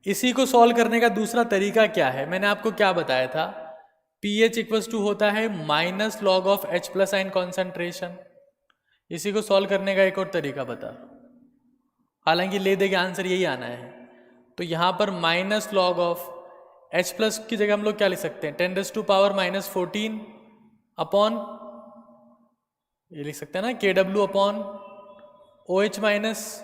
इसी को सॉल्व करने का दूसरा तरीका क्या है? मैंने आपको क्या बताया था? पीएच इक्वल्स टू होता है minus log of H plus ion concentration. इसी को सॉल्व करने का एक और तरीका बता, हालांकि ले दे के आंसर यही आना है। तो यहाँ पर minus log of H plus की जगह हम लोग क्या लिख सकते हैं? 10⁻⁻14 अपॉन, ये लिख सकते हैं ना, KW अपॉन OH माइनस।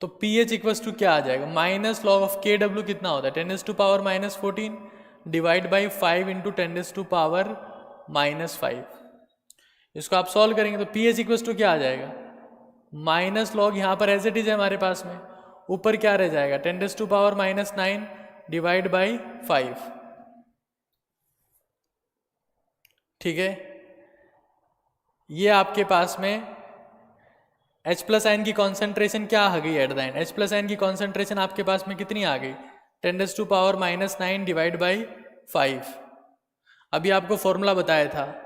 तो पीएच इक्वल्स टू क्या आ जाएगा? माइनस लॉग ऑफ KW कितना होता है? 10⁻⁻14 डिवाइड बाई 5 इंटू 10⁻⁻5। इसको आप सॉल्व करेंगे तो पीएच इक्वल्स टू क्या आ जाएगा? माइनस लॉग, यहाँ पर एज इट इज है हमारे पास में, ऊपर क्या रह जाएगा? 10⁻⁹ डिवाइड बाई 5। ठीक है, ये आपके पास में H प्लस आयन की कॉन्सेंट्रेशन क्या आ गई at the end? H plus ion की कॉन्सेंट्रेशन आपके पास में कितनी आ गई? 10⁻⁻9 डिवाइड बाई 5। अभी आपको फॉर्मूला बताया था।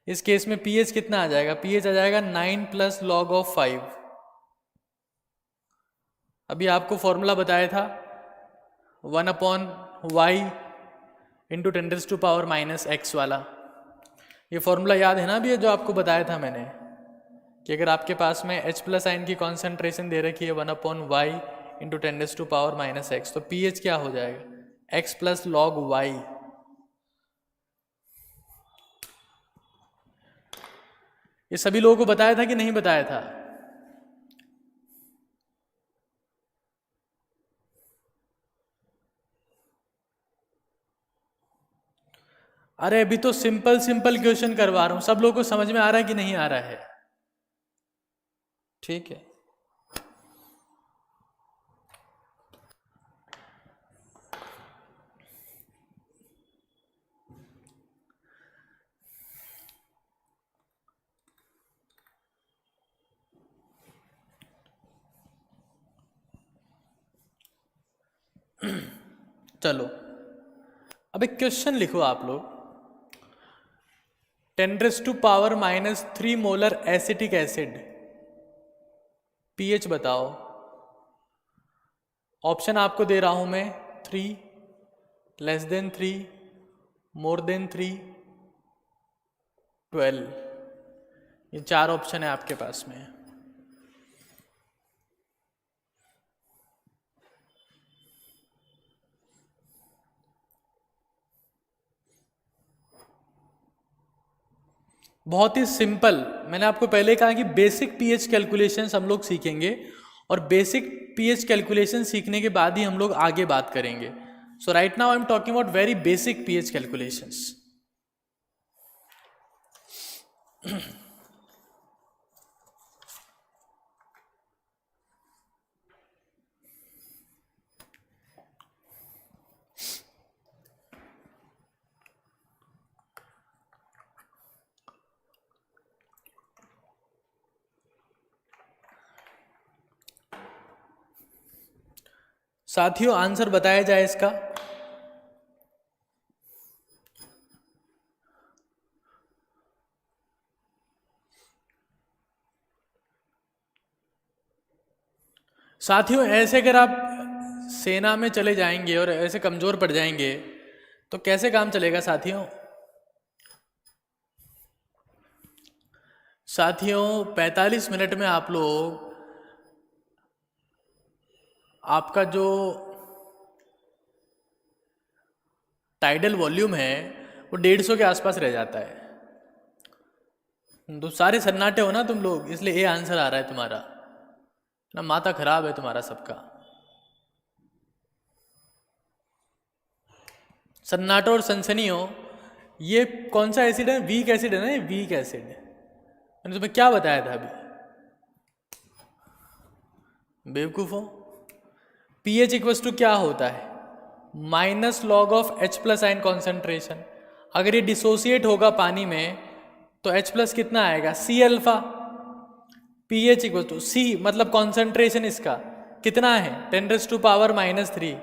इस केस में पीएच कितना आ जाएगा? पीएच आ जाएगा 9 प्लस लॉग ऑफ 5। अभी आपको फॉर्मूला बताया था 1/y इंटू 10⁻⁻x वाला। ये फॉर्मूला याद है ना अभी जो आपको बताया था मैंने, कि अगर आपके पास में H प्लस आयन की कॉन्सेंट्रेशन दे रखी है 1/y इंटू 10⁻⁻x, तो पीएच क्या हो जाएगा? x plus log y। ये सभी लोगों को बताया था कि नहीं बताया था? अरे अभी तो सिंपल क्वेश्चन करवा रहा हूं, सब लोगों को समझ में आ रहा है कि नहीं आ रहा है? ठीक है, चलो अब एक क्वेश्चन लिखो आप लोग। 10⁻³ मोलर एसिटिक एसिड, पीएच बताओ। ऑप्शन आपको दे रहा हूं मैं 3, लेस देन 3, मोर देन 3, 12। ये 4 ऑप्शन है आपके पास में। बहुत ही सिंपल, मैंने आपको पहले कहा कि बेसिक पीएच कैलकुलेशंस हम लोग सीखेंगे और बेसिक पीएच कैलकुलेशन सीखने के बाद ही हम लोग आगे बात करेंगे. So right now I am talking about very basic pH calculations. साथियों आंसर बताया जाए इसका. साथियों ऐसे अगर आप सेना में चले जाएंगे और ऐसे कमजोर पड़ जाएंगे तो कैसे काम चलेगा साथियों. साथियों 45 मिनट में आप लोग आपका जो टाइडल वॉल्यूम है वो 150 के आसपास रह जाता है. तो सारे सन्नाटे हो ना तुम लोग, इसलिए ये आंसर आ रहा है तुम्हारा ना. माथा खराब है तुम्हारा सबका. सन्नाटो और सनसनी हो. ये कौन सा एसिड है? वीक एसिड है ना, ये वीक एसिड है. मैंने तुम्हें क्या बताया था अभी? बेवकूफ हो. पीएच इक्वल्स टू क्या होता है? Minus log of H plus ion concentration. अगर ये डिसोसिएट होगा पानी में तो H प्लस कितना आएगा? C alpha. PH equal to C मतलब कॉन्सेंट्रेशन इसका कितना है? 10⁻⁻3.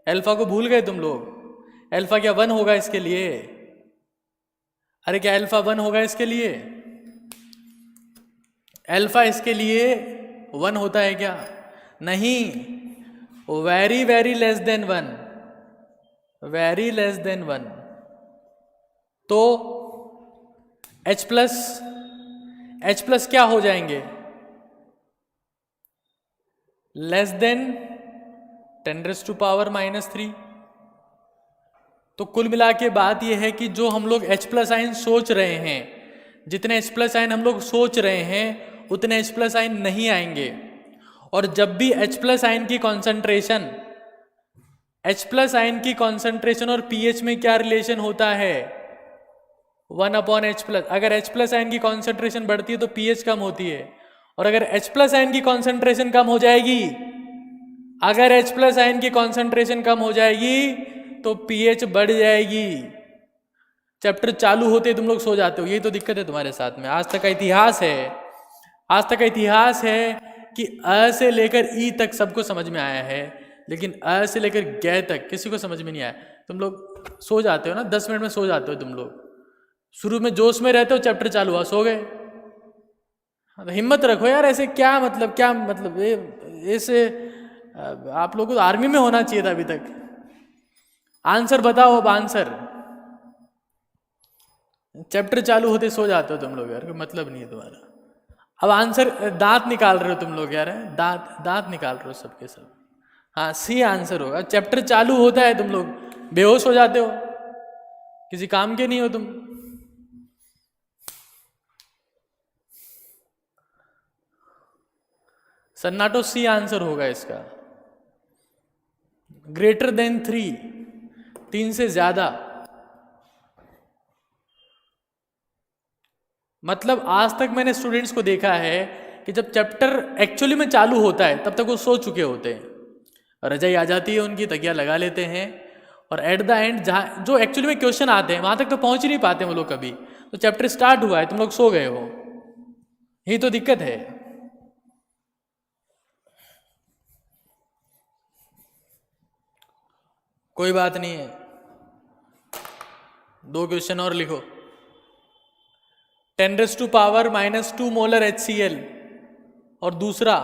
अल्फा को भूल गए तुम लोग? अल्फा क्या 1 होगा इसके लिए? अरे क्या अल्फा 1 होगा इसके लिए? अल्फा इसके लिए 1 होता है क्या? नहीं. Very very less than 1. Very less than 1. तो H प्लस क्या हो जाएंगे? Less than 10⁻⁻3. तो कुल मिला के बात यह है कि जो हम लोग H प्लस आयन सोच रहे हैं, जितने H प्लस आयन हम लोग सोच रहे हैं उतने H प्लस आयन नहीं आएंगे. और जब भी H प्लस आयन की कॉन्सेंट्रेशन और पीएच में क्या रिलेशन होता है? 1/H plus. अगर H प्लस आयन की कॉन्सेंट्रेशन बढ़ती है तो पीएच कम होती है. और अगर H प्लस आयन की कॉन्सेंट्रेशन कम हो जाएगी, अगर H प्लस आयन की कॉन्सेंट्रेशन कम हो जाएगी तो पीएच बढ़ जाएगी. चैप्टर चालू होते तुम लोग सो जाते हो. यही तो दिक्कत है तुम्हारे साथ में. आज तक का इतिहास है कि अ से लेकर ई तक सबको समझ में आया है, लेकिन अ से लेकर ग तक किसी को समझ में नहीं आया. तुम लोग सो जाते हो ना, 10 मिनट में सो जाते हो तुम लोग. शुरू में जोश में रहते हो, चैप्टर चालू हुआ सो गए. तो हिम्मत रखो यार. ऐसे क्या मतलब ऐसे आप लोगों को आर्मी में होना चाहिए था अभी तक. आंसर बताओ अब. आंसर चैप्टर चालू होते सो जाते हो तुम लोग यार, कोई मतलब नहीं है तुम्हारा. अब आंसर दांत निकाल रहे हो तुम लोग यार. दांत निकाल रहे हो सबके सब. हाँ सी आंसर होगा. चैप्टर चालू होता है तुम लोग बेहोश हो जाते हो, किसी काम के नहीं हो तुम. सन्नाटो सी आंसर होगा इसका. ग्रेटर देन 3, 3 से ज्यादा. मतलब आज तक मैंने स्टूडेंट्स को देखा है कि जब चैप्टर एक्चुअली में चालू होता है तब तक वो सो चुके होते हैं. रजाई आ जाती है उनकी, तकिया लगा लेते हैं और एट द एंड जहाँ जो एक्चुअली में क्वेश्चन आते हैं वहां तक तो पहुंच ही नहीं पाते वो लोग कभी. तो चैप्टर स्टार्ट हुआ है, तुम लोग सो गए हो. यही तो दिक्कत है. कोई बात नहीं है. 2 क्वेश्चन और लिखो. 10⁻⁻2 मोलर HCl और दूसरा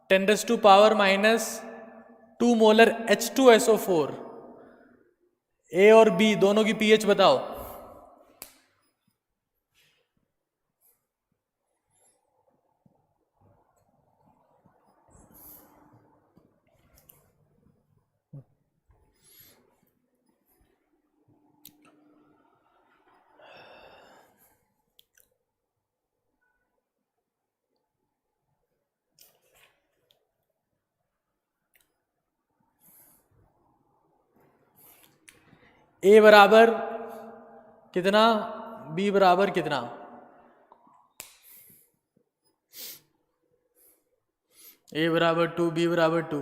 10⁻⁻2 मोलर H2SO4. ए और बी दोनों की पीएच बताओ. ए बराबर कितना, बी बराबर कितना, ए बराबर 2 बी बराबर 2।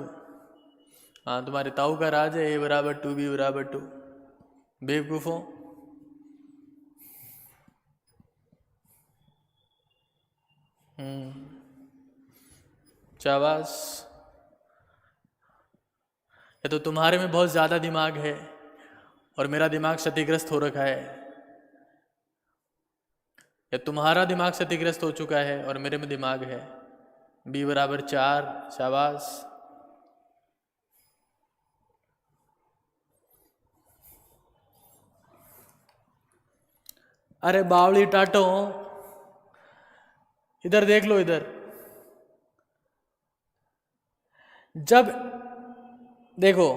हाँ, तुम्हारे ताऊ का राज है, ए बराबर 2 बी बराबर 2। बेवकूफ़ों। शाबाश। या तो तुम्हारे में बहुत ज़्यादा दिमाग है और मेरा दिमाग क्षतिग्रस्त हो रखा है, या तुम्हारा दिमाग क्षतिग्रस्त हो चुका है और मेरे में दिमाग है। बी बराबर 4। शाबाश। अरे बावली टाटो, इधर देख लो, इधर। जब देखो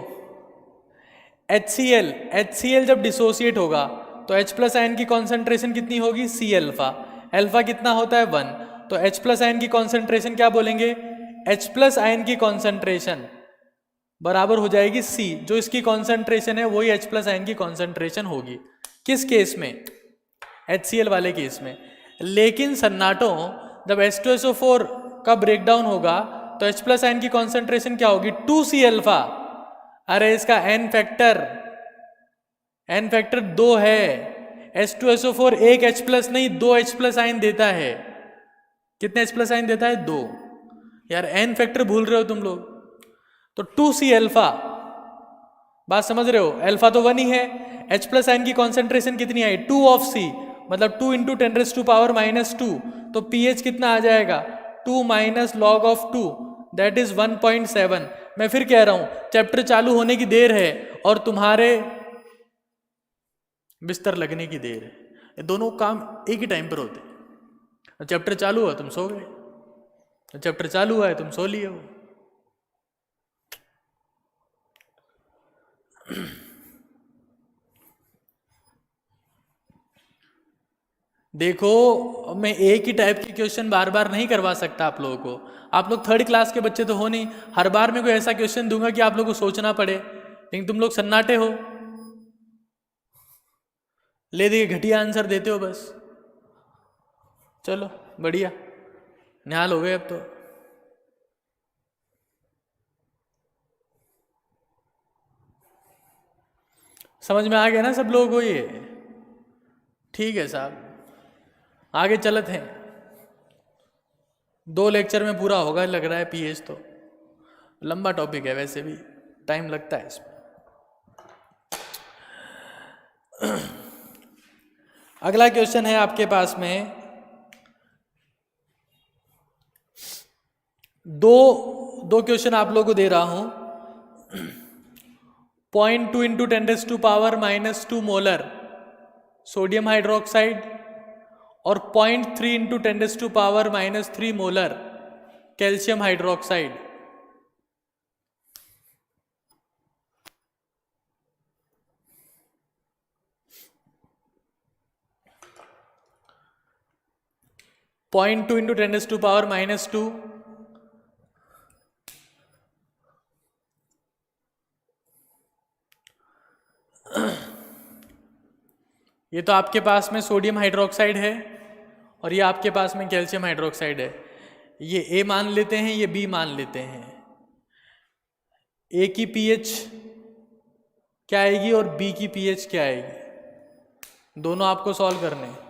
HCl जब डिसोसिएट होगा तो H प्लस आयन की कॉन्सेंट्रेशन कितनी होगी, C अल्फा। अल्फा कितना होता है 1, तो H प्लस आयन की कॉन्सेंट्रेशन क्या बोलेंगे, H प्लस आयन की कॉन्सेंट्रेशन बराबर हो जाएगी C, जो इसकी कॉन्सेंट्रेशन है वही H प्लस आयन की कॉन्सेंट्रेशन होगी। किस केस में, HCl वाले केस में। लेकिन सन्नाटो, जब H2SO4 का ब्रेकडाउन होगा तो H प्लस आयन की कॉन्सेंट्रेशन क्या होगी, 2C अल्फा। अरे इसका n फैक्टर 2 है। H2SO4 एक H प्लस नहीं 2 H प्लस आयन देता है। कितने H प्लस आयन देता है, 2। यार n फैक्टर भूल रहे हो तुम लोग। तो 2C अल्फा, बात समझ रहे हो, अल्फा तो 1 ही है। H प्लस आयन की कॉन्सेंट्रेशन कितनी आई, 2 ऑफ C, मतलब 2 इंटू 10⁻⁻²। तो pH कितना आ जाएगा, 2 minus log of 2, that is 1.7। मैं फिर कह रहा हूं, चैप्टर चालू होने की देर है और तुम्हारे बिस्तर लगने की देर है। ये दोनों काम एक ही टाइम पर होते हैं। चैप्टर चालू हुआ तुम सो गए, चैप्टर चालू हुआ है तुम सो लिए हो। देखो, मैं एक ही टाइप के क्वेश्चन बार बार नहीं करवा सकता आप लोगों को। आप लोग 3rd क्लास के बच्चे तो हो नहीं, हर बार मैं कोई ऐसा क्वेश्चन दूंगा कि आप लोगों को सोचना पड़े। लेकिन तुम लोग सन्नाटे हो, ले दे घटिया आंसर देते हो बस। चलो बढ़िया, निहाल हो गए अब तो। समझ में आ गया ना सब लोगों को ये? ठीक है साहब, आगे चलते हैं। 2 लेक्चर में पूरा होगा लग रहा है पीएच, तो लंबा टॉपिक है, वैसे भी टाइम लगता है इसमें। अगला क्वेश्चन है आपके पास में, दो क्वेश्चन आप लोगों को दे रहा हूं। 0.2 इंटू 10⁻⁻² मोलर सोडियम हाइड्रोक्साइड और 0.3 into 10⁻⁻³ molar calcium hydroxide. Point 2 into 10⁻⁻², ये तो आपके पास में सोडियम हाइड्रोक्साइड है और ये आपके पास में कैल्शियम हाइड्रोक्साइड है। ये ए मान लेते हैं, ये बी मान लेते हैं। ए की पीएच क्या आएगी और बी की पीएच क्या आएगी, दोनों आपको सॉल्व करने हैं।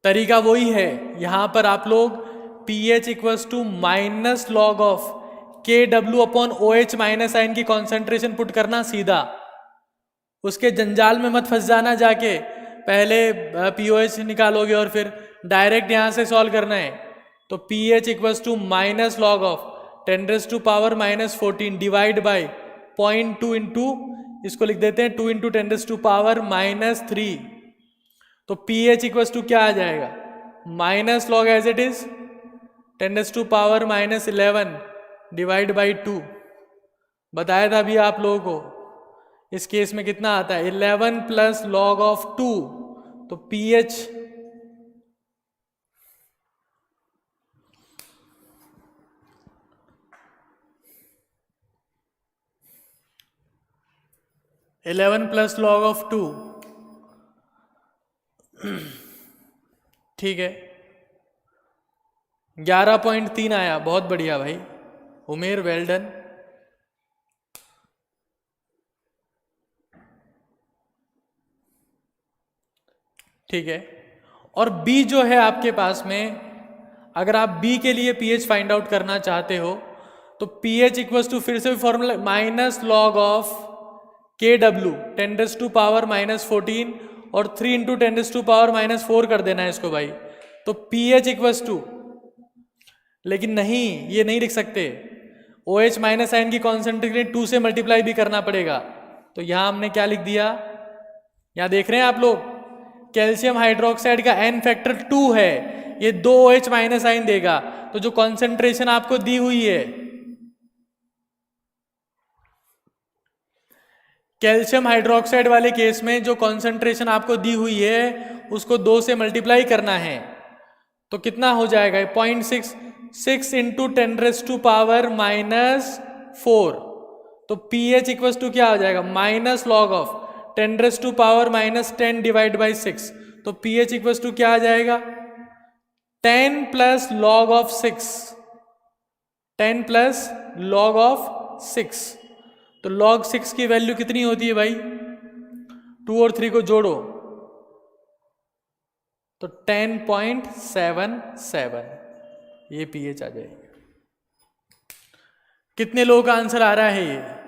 तरीका वही है, यहां पर आप लोग pH equals to minus log of KW/OH minus ion की कॉन्सेंट्रेशन पुट करना सीधा। उसके जंजाल में मत फंस जाना जाके, पहले POH निकालोगे और फिर डायरेक्ट यहां से सॉल्व करना है। तो pH equals to minus log of 10⁻⁻14 divide by 0.2 into, इसको लिख देते हैं 2 इंटू 10⁻⁻3। तो pH इक्वल्स टू क्या आ जाएगा, minus log as it is 10⁻⁻11 divide by 2, बताया था अभी आप लोगों को। इस केस में कितना आता है 11 प्लस लॉग ऑफ 2, तो pH 11 प्लस लॉग ऑफ 2, ठीक है 11.3 आया। बहुत बढ़िया भाई उमेर, वेल डन। ठीक है, और B जो है आपके पास में, अगर आप B के लिए pH फाइंड आउट करना चाहते हो तो pH इक्वल्स टू, फिर से formula, minus log of KW 10⁻⁻14 और 3 इंटू 10⁻⁻4 कर देना है इसको भाई। तो pH इक्वल्स टू, लेकिन नहीं, ये नहीं लिख सकते, OH माइनस आयन की कॉन्सेंट्रेशन 2 से मल्टीप्लाई भी करना पड़ेगा। तो यहां हमने क्या लिख दिया, यहां देख रहे हैं आप लोग, कैल्शियम हाइड्रोक्साइड का N फैक्टर 2 है, ये 2 OH माइनस आयन देगा। तो जो कॉन्सेंट्रेशन आपको दी हुई है, कैल्शियम हाइड्रोक्साइड वाले केस में जो कॉन्सेंट्रेशन आपको दी हुई है उसको 2 से मल्टीप्लाई करना है। तो कितना हो जाएगा 0.6 इंटू 10⁻⁻4। तो pH इक्वल्स टू क्या हो जाएगा, minus log of 10⁻⁻10 divide by 6। तो pH इक्वल्स टू क्या आ जाएगा 10 plus log of 6, 10 plus log of 6। तो log 6 की वैल्यू कितनी होती है भाई, 2 और 3 को जोड़ो तो 10.77, ये pH आ जाएगी। कितने लोगों का आंसर आ रहा है ये?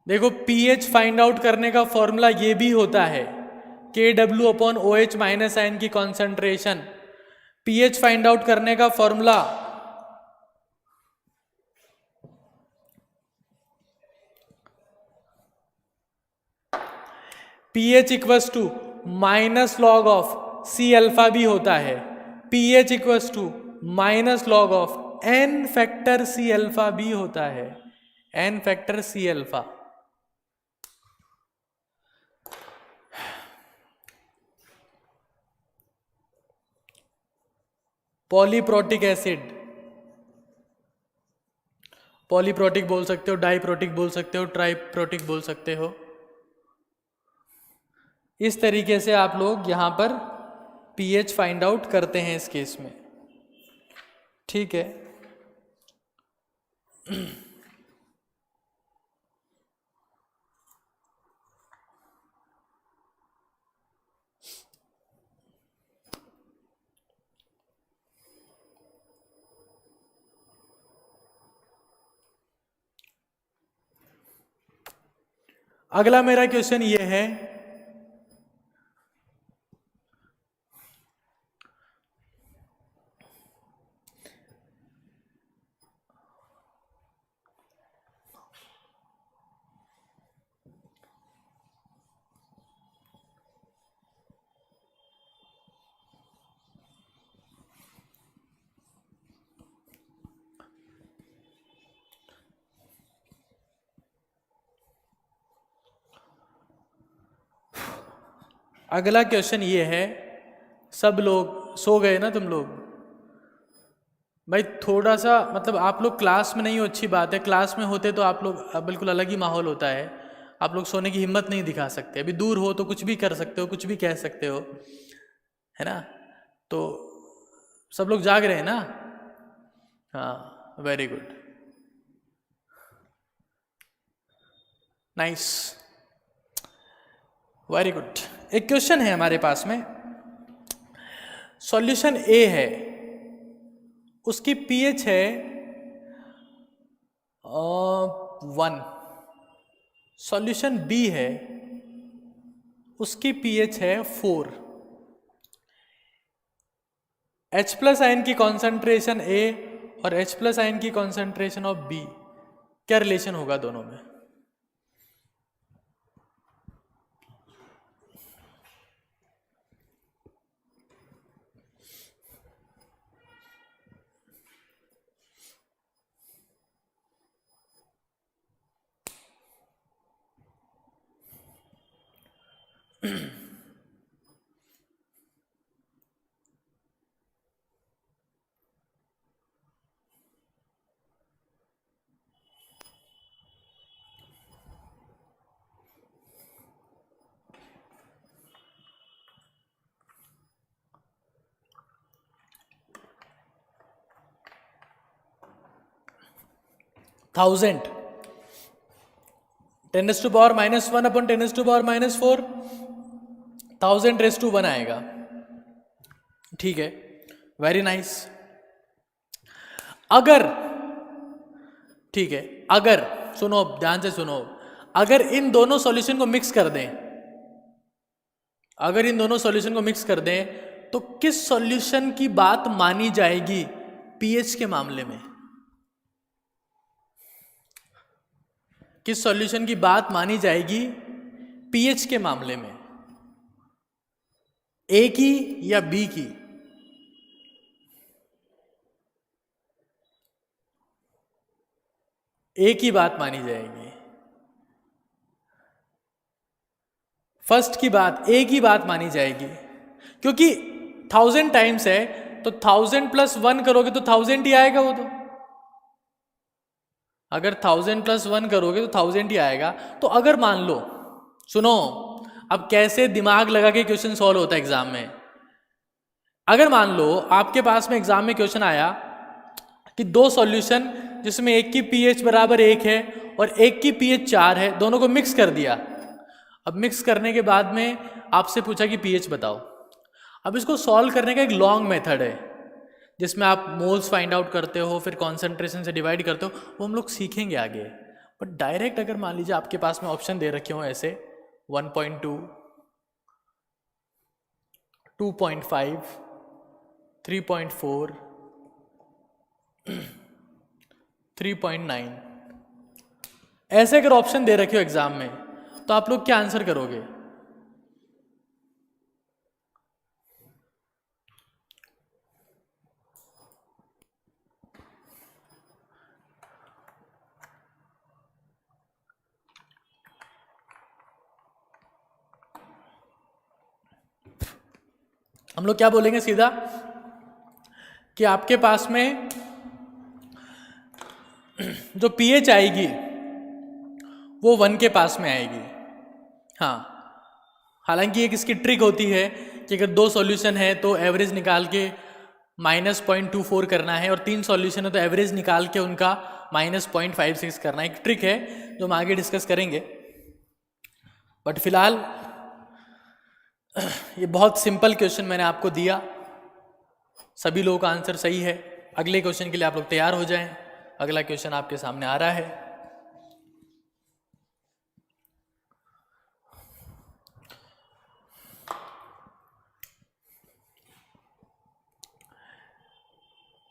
देखो pH फाइंड आउट करने का फॉर्मूला ये भी होता है, KW upon OH minus ion की कॉन्सेंट्रेशन। pH फाइंड आउट करने का formula pH equals to minus log of C alpha भी होता है, pH equals to minus log of N factor C alpha भी होता है, N factor C alpha. Polyprotic acid, polyprotic बोल सकते हो, डाइप्रोटिक बोल सकते हो, ट्राइप्रोटिक बोल सकते हो। इस तरीके से आप लोग यहां पर pH फाइंड आउट करते हैं इस केस में, ठीक है। अगला मेरा क्वेश्चन ये है, अगला क्वेश्चन ये है, सब लोग सो गए ना तुम लोग भाई? थोड़ा सा मतलब आप लोग क्लास में नहीं हो, अच्छी बात है, क्लास में होते तो आप लोग बिल्कुल अलग ही माहौल होता है, आप लोग सोने की हिम्मत नहीं दिखा सकते। अभी दूर हो तो कुछ भी कर सकते हो, कुछ भी कह सकते हो, है ना? तो सब लोग जाग रहे हैं ना? हाँ, very good, nice, very good. एक क्वेश्चन है हमारे पास में, सॉल्यूशन ए है, उसकी pH है 1, सॉल्यूशन बी है, उसकी pH है 4। H+ आयन की कॉन्सेंट्रेशन A और H+ आयन की कॉन्सेंट्रेशन ऑफ B क्या रिलेशन होगा दोनों में? थाउजेंड 10⁻⁻1 अपॉन 10⁻⁻4 1000⁻1 आएगा। ठीक है, वेरी नाइस। अगर, ठीक है, अगर सुनो, ध्यान से सुनो, अगर इन दोनों सॉल्यूशन को मिक्स कर दें, अगर इन दोनों सॉल्यूशन को मिक्स कर दें तो किस सॉल्यूशन की बात मानी जाएगी पीएच के मामले में? किस सॉल्यूशन की बात मानी जाएगी पीएच के मामले में? ए की या बी की? ए की बात मानी जाएगी। फर्स्ट की बात, ए की बात मानी जाएगी, क्योंकि 1000 टाइम्स है तो 1000+1 करोगे तो 1000 ही आएगा वो तो। अगर 1000+1 करोगे तो 1000 ही आएगा। तो अगर मान लो, सुनो, अब कैसे दिमाग लगा के क्वेश्चन सॉल्व होता है एग्जाम में। अगर मान लो आपके पास में एग्जाम में क्वेश्चन आया कि दो सॉल्यूशन जिसमें एक की पीएच बराबर 1 है और एक की पीएच 4 है, दोनों को मिक्स कर दिया। अब मिक्स करने के बाद में आपसे पूछा कि पीएच बताओ। अब इसको सॉल्व करने का एक लॉन्ग मेथड है जिसमें आप मोल्स फाइंड आउट करते हो, फिर कॉन्सेंट्रेशन से डिवाइड करते हो, वो हम लोग सीखेंगे आगे। बट डायरेक्ट अगर मान लीजिए आपके पास में ऑप्शन दे रखे हो ऐसे 1.2, 2.5, 3.4, 3.9, ऐसे अगर ऑप्शन दे रखे हो एग्जाम में तो आप लोग क्या आंसर करोगे? हम लोग क्या बोलेंगे सीधा कि आपके पास में जो पीएच आएगी वो 1 के पास में आएगी। हाँ, हालांकि एक इसकी ट्रिक होती है कि अगर 2 सॉल्यूशन है तो एवरेज निकाल के -0.24 करना है, और 3 सॉल्यूशन है तो एवरेज निकाल के उनका -0.56 करना है। एक ट्रिक है जो हम आगे डिस्कस करेंगे। बट फिलहाल ये बहुत सिंपल क्वेश्चन मैंने आपको दिया, सभी लोगों का आंसर सही है। अगले क्वेश्चन के लिए आप लोग तैयार हो जाएं। अगला क्वेश्चन आपके सामने आ रहा है।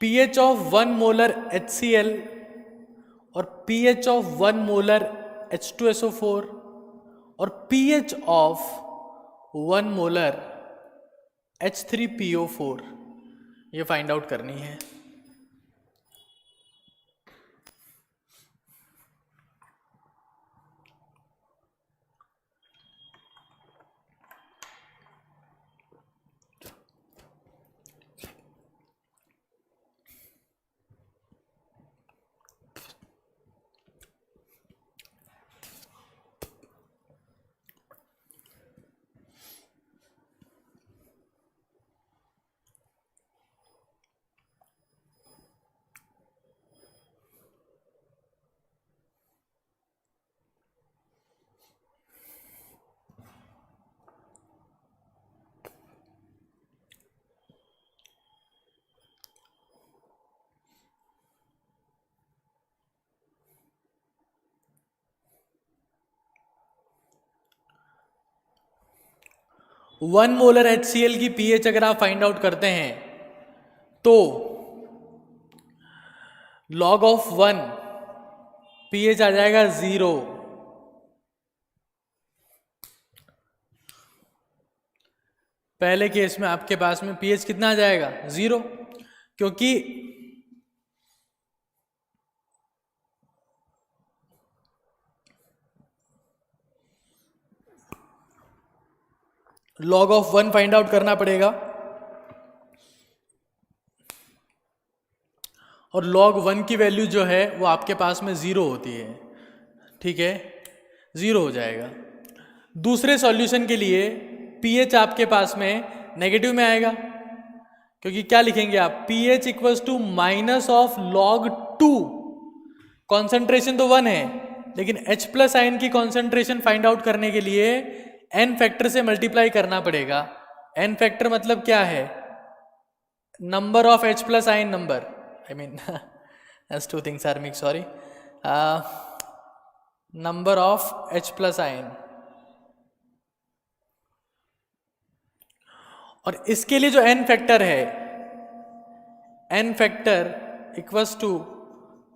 pH ऑफ 1 मोलर HCl और pH ऑफ 1 मोलर H2SO4 और pH ऑफ 1 मोलर H3PO4 ये फाइंड आउट करनी है। वन मोलर HCl की pH अगर आप फाइंड आउट करते हैं तो log of 1 पीएच आ जाएगा 0। पहले केस में आपके पास में पीएच कितना आ जाएगा 0, क्योंकि log ऑफ 1 फाइंड आउट करना पड़ेगा और log 1 की वैल्यू जो है वो आपके पास में 0 होती है, ठीक है, 0 हो जाएगा। दूसरे सॉल्यूशन के लिए pH आपके पास में नेगेटिव में आएगा, क्योंकि क्या लिखेंगे आप, pH equals to minus of log 2। Concentration तो 1 है, लेकिन H प्लस आयन की कॉन्सेंट्रेशन फाइंड आउट करने के लिए n फैक्टर से मल्टीप्लाई करना पड़ेगा। n फैक्टर मतलब क्या है, number of H plus ion number, I mean as two things are mixed, sorry, number of H plus ion. और इसके लिए जो n फैक्टर है, n फैक्टर इक्वल्स टू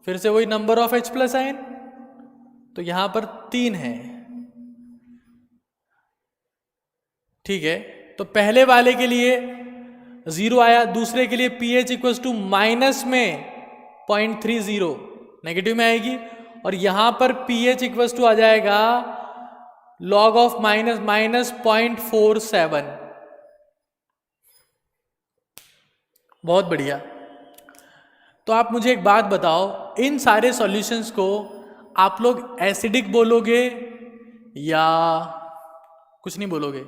फिर से वही number of H plus ion, तो यहां पर 3 है, ठीक है। तो पहले वाले के लिए 0 आया, दूसरे के लिए pH इक्वल्स टू माइनस में 0.30 नेगेटिव में आएगी, और यहां पर pH इक्वल्स टू आ जाएगा log ऑफ माइनस 0.47। बहुत बढ़िया। तो आप मुझे एक बात बताओ, इन सारे सॉल्यूशंस को आप लोग एसिडिक बोलोगे या कुछ नहीं बोलोगे?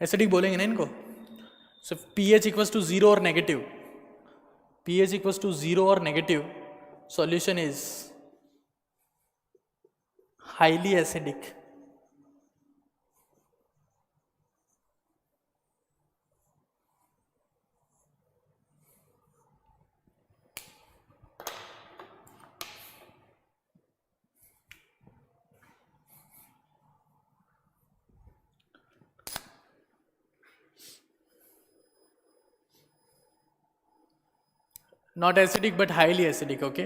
एसिडिक बोलेंगे ना इनको। सो pH इक्वल्स टू 0 और नेगेटिव, pH इक्वल्स टू 0 और negative, solution is highly acidic. Not acidic but highly acidic, okay?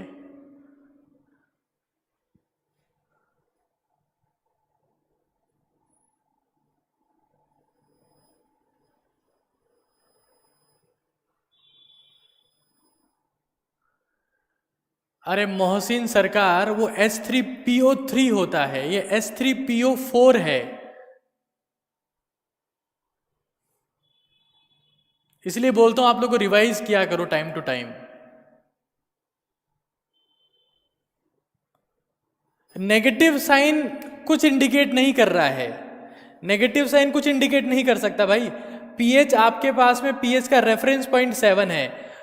अरे मोहसिन सरकार, वो H3PO3 होता है, ये H3PO4 है, इसलिए बोलता हूं आप लोग को रिवाइज किया करो time to time. Negative sign कुछ इंडिकेट नहीं कर रहा है, नेगेटिव साइन कुछ इंडिकेट नहीं कर सकता भाई। pH आपके पास में pH का रेफरेंस पॉइंट 7 है,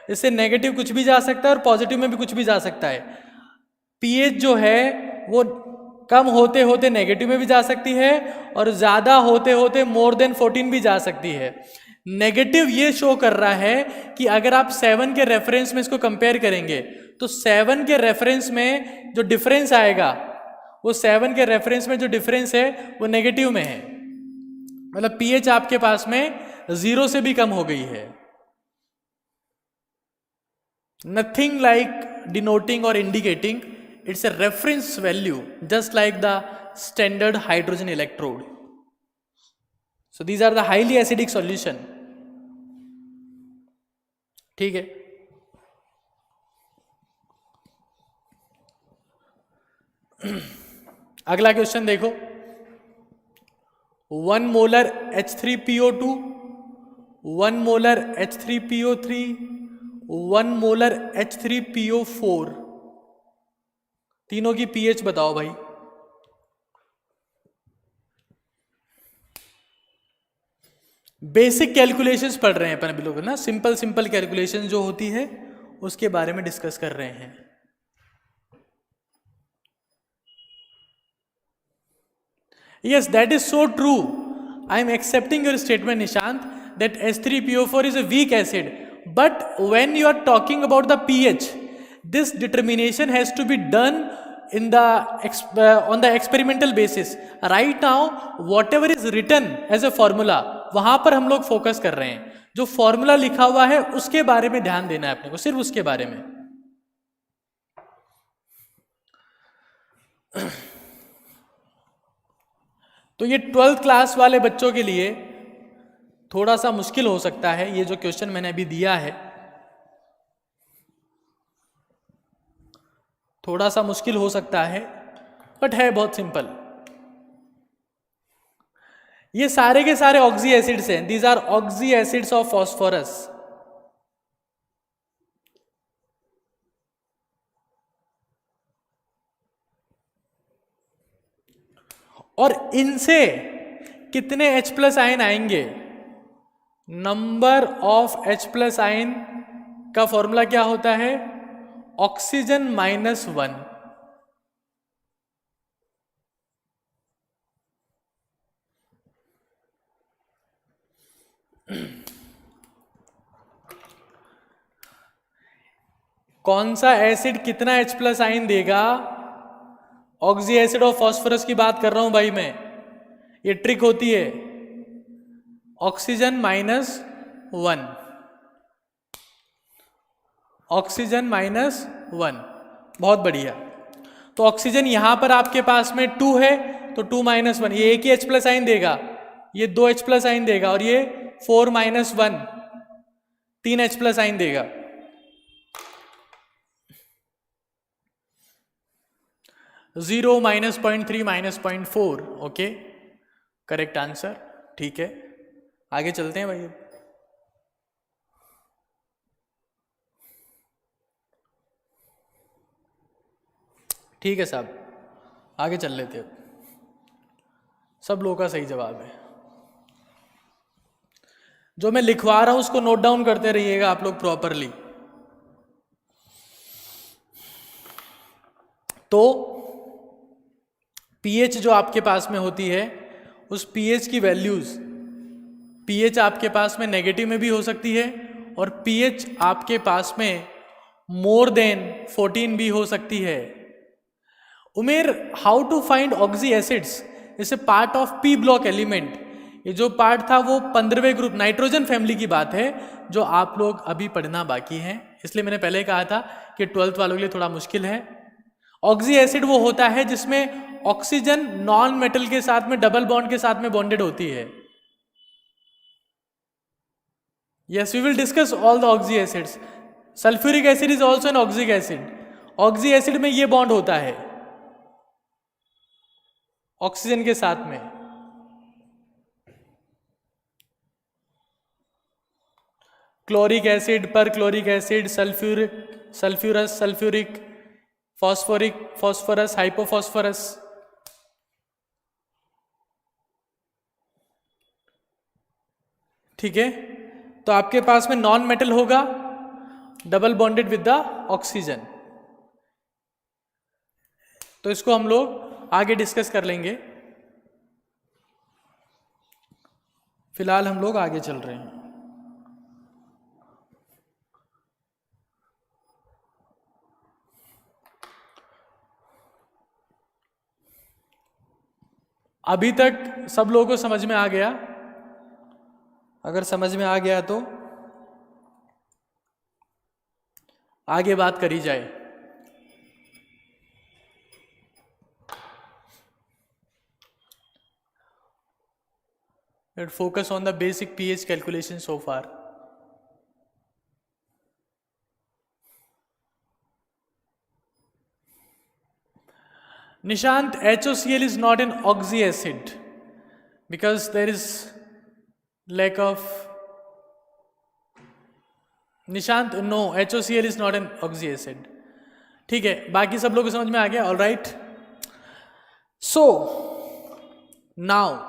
इससे नेगेटिव कुछ भी जा सकता है और पॉजिटिव में भी कुछ भी जा सकता है। pH जो है वो कम होते होते नेगेटिव में भी जा सकती है और ज्यादा होते होते मोर देन 14 भी जा सकती है। नेगेटिव ये शो कर रहा है कि अगर आप 7 के रेफरेंस में इसको कंपेयर करेंगे तो 7 के रेफरेंस में जो डिफरेंस आएगा, वो 7 के रेफरेंस में जो डिफरेंस है वो नेगेटिव में है, मतलब pH आपके पास में 0 से भी कम हो गई है। नथिंग लाइक डिनोटिंग और indicating, it's a reference value just like the standard hydrogen electrode. So these are the highly acidic solution. ठीक है, अगला क्वेश्चन देखो। 1 molar H3PO2, 1 molar H3PO3, 1 molar H3PO4, तीनों की pH बताओ भाई। बेसिक कैलकुलेशंस पढ़ रहे हैं अपन अभी लोग ना, सिंपल कैलकुलेशन जो होती है उसके बारे में डिस्कस कर रहे हैं। Yes, that is so true. I am accepting your statement, Nishant, that H3PO4 is a weak acid. But when you are talking about the pH, this determination has to be done in the on the experimental basis. Right now, whatever is written as a formula, वहां पर हम लोग focus कर रहे हैं, जो formula लिखा हुआ है उसके बारे में ध्यान देना है अपने को, सिर्फ उसके बारे में। तो ये 12th क्लास वाले बच्चों के लिए थोड़ा सा मुश्किल हो सकता है, ये जो क्वेश्चन मैंने अभी दिया है थोड़ा सा मुश्किल हो सकता है, बट है बहुत सिंपल। ये सारे के सारे ऑक्सी एसिड्स हैं, these are oxy acids of phosphorus. और इनसे कितने H+ आयन आएंगे? नंबर ऑफ H+ आयन का फॉर्मूला क्या होता है? ऑक्सीजन -1। कौन सा एसिड कितना H+ आयन देगा? ऑक्सी एसिड ऑफ फॉस्फोरस की बात कर रहा हूं भाई मैं, ये ट्रिक होती है। ऑक्सीजन -1, ऑक्सीजन -1, बहुत बढ़िया। तो ऑक्सीजन यहां पर आपके पास में 2 है, तो 2 -1, ये एक ही H+ आयन देगा, ये 2 H+ आयन देगा, और ये 4 -1 3 H+ आयन देगा। -0, -0.3, -0.4, ओके, करेक्ट आंसर। ठीक है, आगे चलते हैं भाई। ठीक है साहब, आगे चल लेते हैं। सब लोगों का सही जवाब है। जो मैं लिखवा रहा हूं उसको नोट डाउन करते रहिएगा आप लोग प्रॉपरली। तो पीएच जो आपके पास में होती है, उस पीएच की वैल्यूज, पीएच आपके पास में नेगेटिव में भी हो सकती है, और पीएच आपके पास में मोर देन 14 भी हो सकती है। Umer, how to find oxy acids is a part of p block element. ये जो पार्ट था वो 15वें ग्रुप नाइट्रोजन फैमिली की बात है, जो आप लोग अभी पढ़ना बाकी है। इसलिए मैंने पहले कहा था कि 12th वालों के लिए थोड़ा मुश्किल है। ऑक्सी एसिड वो होता है जिसमें ऑक्सीजन नॉन मेटल के साथ में डबल बॉन्ड के साथ में बॉन्डेड होती है। Yes, we will discuss all the oxy acids. Sulphuric acid is also an oxic acid. Oxy acid में ये बॉन्ड होता है ऑक्सीजन के साथ में। Chloric acid, per chloric acid, sulphuric, sulphurous, sulphuric, phosphoric, phosphorous, hypophosphorous. ठीक है, तो आपके पास में नॉन मेटल होगा double bonded with the oxygen. तो इसको हम लोग आगे डिस्कस कर लेंगे, फिलहाल हम लोग आगे चल रहे हैं। अभी तक सब लोगों को समझ में आ गया? अगर समझ में आ गया तो आगे बात करी जाए। Let's focus on the basic pH calculation so far. Nishant, HOCl is not an oxy acid because there is lack of. Nishant, no, HOCl is not an oxy acid. ठीक है, बाकी सब लोग को समझ में आ गया? All right. सो नाउ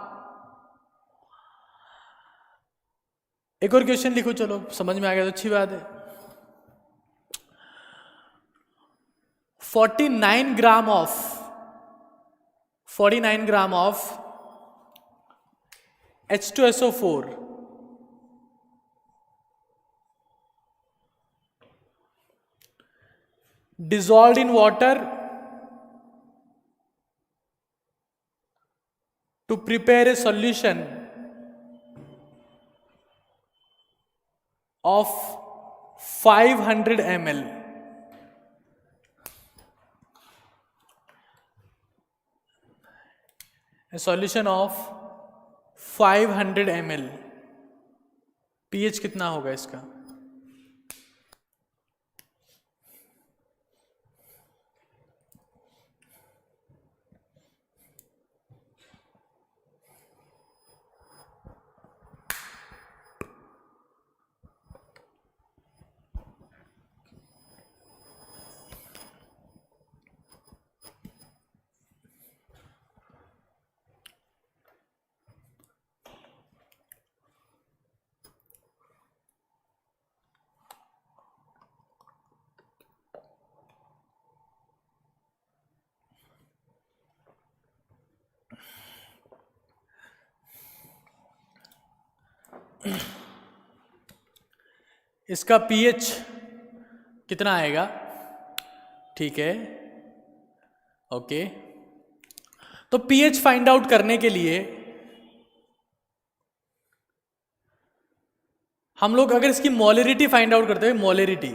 एक और क्वेश्चन लिखो, चलो समझ में आ गया तो अच्छी बात है। 49 gram of H2SO4 dissolved in water to prepare a solution of 500 ml. A solution of 500 ml. pH कितना होगा इसका? इसका pH कितना आएगा? ठीक है, ओके। तो pH फाइंड आउट करने के लिए हम लोग अगर इसकी मोलरिटी फाइंड आउट करते हैं, मोलरिटी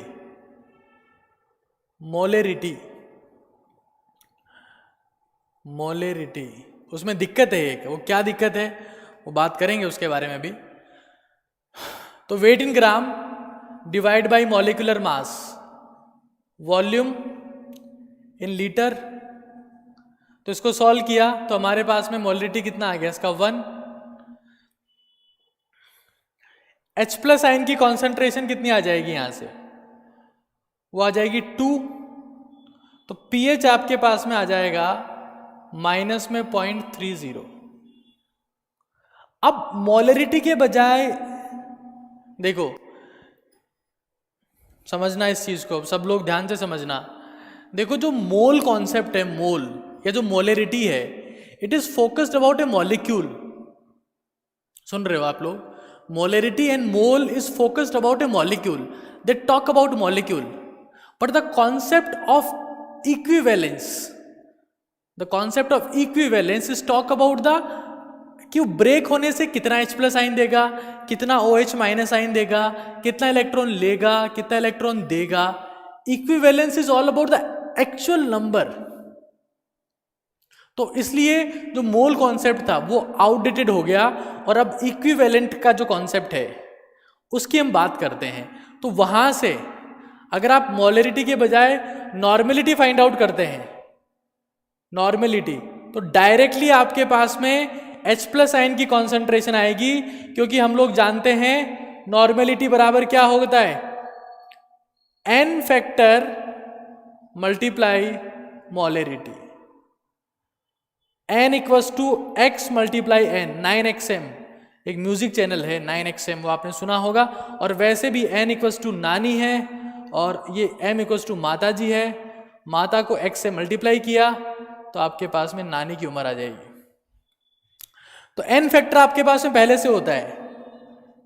उसमें दिक्कत है एक, वो क्या दिक्कत है वो बात करेंगे उसके बारे में भी। तो weight in gram divide by molecular mass, volume in litre. तो इसको सॉल्व किया तो हमारे पास में मोलरिटी कितना आ गया इसका 1। H प्लस आयन की कॉन्सेंट्रेशन कितनी आ जाएगी यहां से? वो आ जाएगी 2। तो pH आपके पास में आ जाएगा माइनस में 0.30। अब मोलरिटी के बजाय देखो, समझना इस चीज को, सब लोग ध्यान से समझना। देखो जो मोल कॉन्सेप्ट है, मोल या जो मोलरिटी है, it is focused about a molecule. सुन रहे हो आप लोग? Molarity and mole is focused about a molecule, they talk about molecule. But the concept of equivalence, the concept of equivalence is talk about the कि break होने से कितना H plus आइन देगा, कितना OH माइनस आइन देगा, कितना इलेक्ट्रॉन लेगा, कितना इलेक्ट्रॉन देगा। Equivalence is all about the actual number. तो इसलिए जो मोल कॉन्सेप्ट था वो आउटडेटेड हो गया, और अब इक्विवेलेंट का जो कॉन्सेप्ट है उसकी हम बात करते हैं। तो वहां से अगर आप मोलरिटी के बजाय नॉर्मेलिटी फाइंड आउट करते हैं, नॉर्मेलिटी, तो डायरेक्टली आपके पास में H प्लस आयन की कॉन्सेंट्रेशन आएगी, क्योंकि हम लोग जानते हैं नॉर्मेलिटी बराबर क्या होता है? n factor multiply molarity. n equals to x multiply n, 9xm। एक म्यूजिक चैनल है 9xm, वो आपने सुना होगा। और वैसे भी n इक्वल्स टू नानी है, और ये m इक्वल्स टू माता जी है। माता को x से मल्टीप्लाई किया तो आपके पास में नानी की उम्र आ जाएगी। तो n फैक्टर आपके पास में पहले से होता है।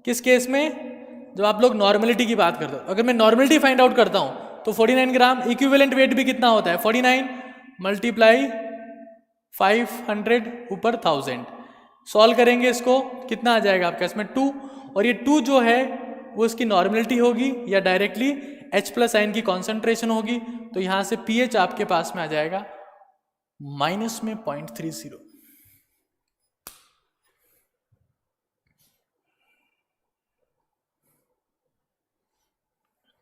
किस केस में? जब आप लोग नॉर्मेलिटी की बात करते हो। अगर मैं नॉर्मेलिटी फाइंड आउट करता हूं तो 49 ग्राम, इक्विवेलेंट वेट भी कितना होता है? 49 मल्टीप्लाई 500 ऊपर 1000। सॉल्व करेंगे इसको, कितना आ जाएगा आपके इसमें 2। और ये 2 जो है वो इसकी नॉर्मेलिटी होगी, या डायरेक्टली H प्लस आयन की कॉन्सेंट्रेशन होगी। तो यहां से pH आपके पास में आ जाएगा माइनस में 0.30।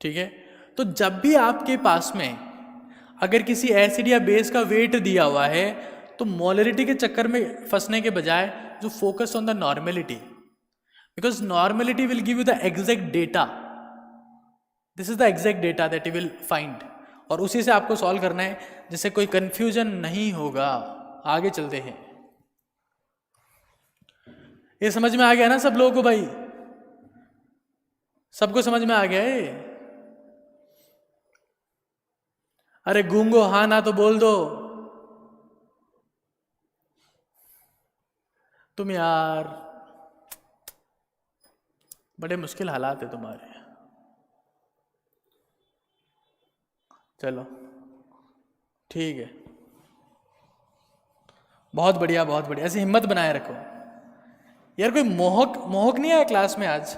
ठीक है। तो जब भी आपके पास में अगर किसी एसिड या बेस का वेट दिया हुआ है, तो मोलरिटी के चक्कर में फंसने के बजाय जो focus on the normality, because normality will give you the exact data. This is the exact data that you will find, और उसी से आपको सॉल्व करना है, जिससे कोई कंफ्यूजन नहीं होगा। आगे चलते हैं। ये समझ में आ गया ना सब लोगों को? भाई सबको समझ में आ गया है? अरे गूंगो हाँ ना तो बोल दो तुम यार, बड़े मुश्किल हालात है तुम्हारे। चलो ठीक है, बहुत बढ़िया बहुत बढ़िया। ऐसी हिम्मत बनाए रखो यार। कोई मोहक नहीं आया क्लास में आज?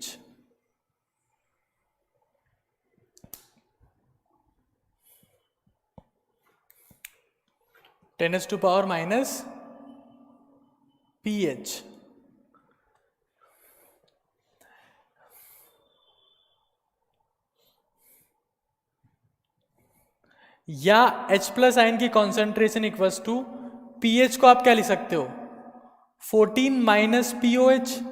pH। -pH। या H+ आयन की कॉन्सेंट्रेशन इक्वल्स टू pH को आप क्या लिख सकते हो, 14 - POH।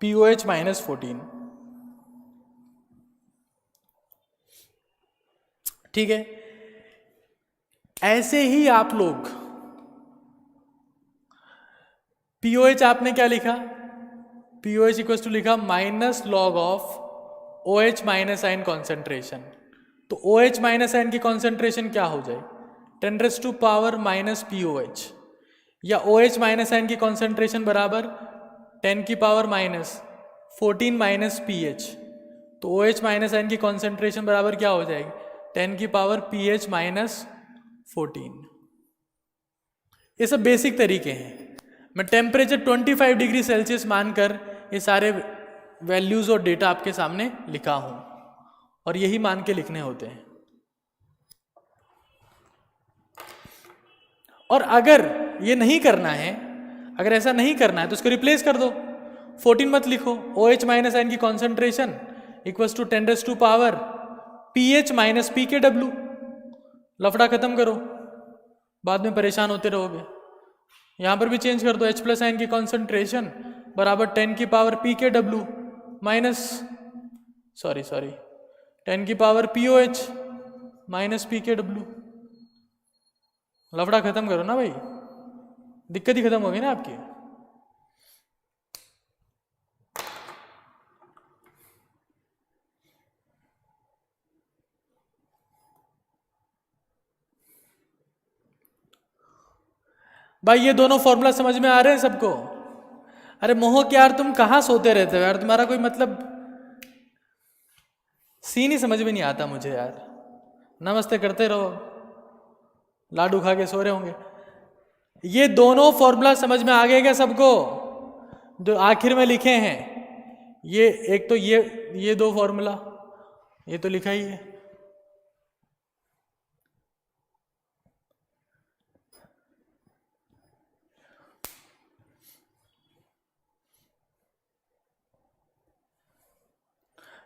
POH -14, ठीक है। ऐसे ही आप लोग POH आपने क्या लिखा, POH इक्वल्स टू लिखा -log of OH- ion concentration. तो OH- आयन की कॉन्सेंट्रेशन क्या हो जाए, 10⁻⁻- POH, या OH- आयन की कॉन्सेंट्रेशन बराबर 10⁻⁻14 - pH। तो OH- आयन की कॉन्सेंट्रेशन बराबर क्या हो जाएगी, 10⁻pH -14। ये सब बेसिक तरीके हैं। मैं टेम्परेचर 25 डिग्री सेल्सियस मानकर ये सारे वैल्यूज और डेटा आपके सामने लिखा हूं, और यही मान के लिखने होते हैं। और अगर ये नहीं करना है, अगर ऐसा नहीं करना है तो इसको रिप्लेस कर दो, 14 मत लिखो। OH- आयन की concentration equals to 10⁻pH -pKw। लफड़ा खत्म करो, बाद में परेशान होते रहोगे। यहां पर भी चेंज कर दो, H+ आयन की कॉन्सेंट्रेशन बराबर 10⁻pKw सॉरी 10⁻pOH -pKw। लफड़ा खत्म करो ना भाई, दिक्कत ही खत्म होगी ना आपकी। भाई ये दोनों फॉर्मूला समझ में आ रहे हैं सबको? अरे मोहक यार, तुम कहाँ सोते रहते हो यार, तुम्हारा कोई मतलब सीन ही समझ में नहीं आता मुझे यार। नमस्ते करते रहो, लाडू खा के सो रहे होंगे। ये दोनों फॉर्मूला समझ में आ गए क्या सबको, जो आखिर में लिखे हैं? ये एक तो ये दो फॉर्मूला ये तो लिखा ही है।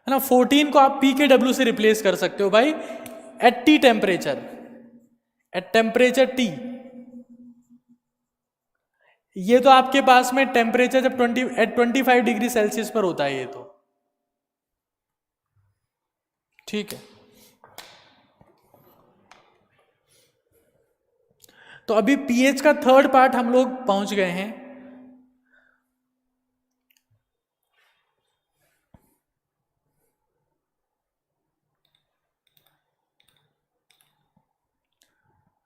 है ना, 14 को आप पी के डब्ल्यू से रिप्लेस कर सकते हो भाई at T temperature, at temperature T. ये तो आपके पास में टेम्परेचर जब 25 डिग्री सेल्सियस पर होता है ये तो ठीक है। तो अभी पीएच का थर्ड पार्ट हम लोग पहुंच गए हैं।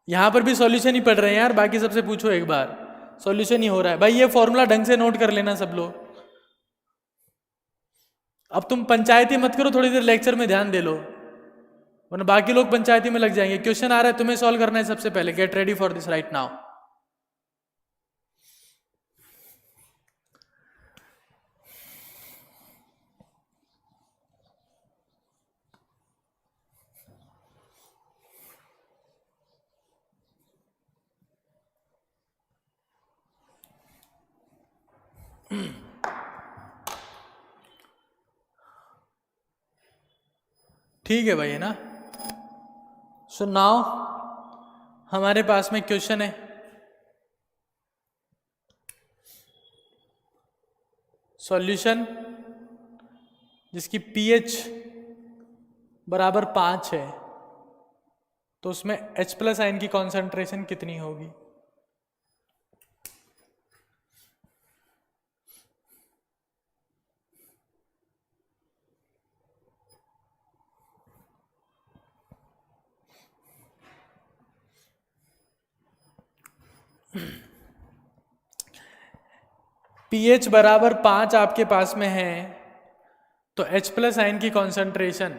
यहां पर भी सॉल्यूशन ही पढ़ रहे हैं यार, बाकी सबसे पूछो एक बार, सॉल्यूशन ही हो रहा है भाई। ये फॉर्मूला ढंग से नोट कर लेना सब लोग। अब तुम पंचायती मत करो, थोड़ी देर लेक्चर में ध्यान दे लो, वरना बाकी लोग पंचायती में लग जाएंगे। क्वेश्चन आ रहा है, तुम्हें सॉल्व करना है सबसे पहले। Get ready for this right now. ठीक है भाई, है ना। सो नाउ हमारे पास में क्वेश्चन है, सॉल्यूशन जिसकी पीएच बराबर 5 है, तो उसमें H प्लस आयन की कॉन्सेंट्रेशन कितनी होगी। पीएच बराबर 5 आपके पास में है, तो H प्लस आयन की कॉन्सेंट्रेशन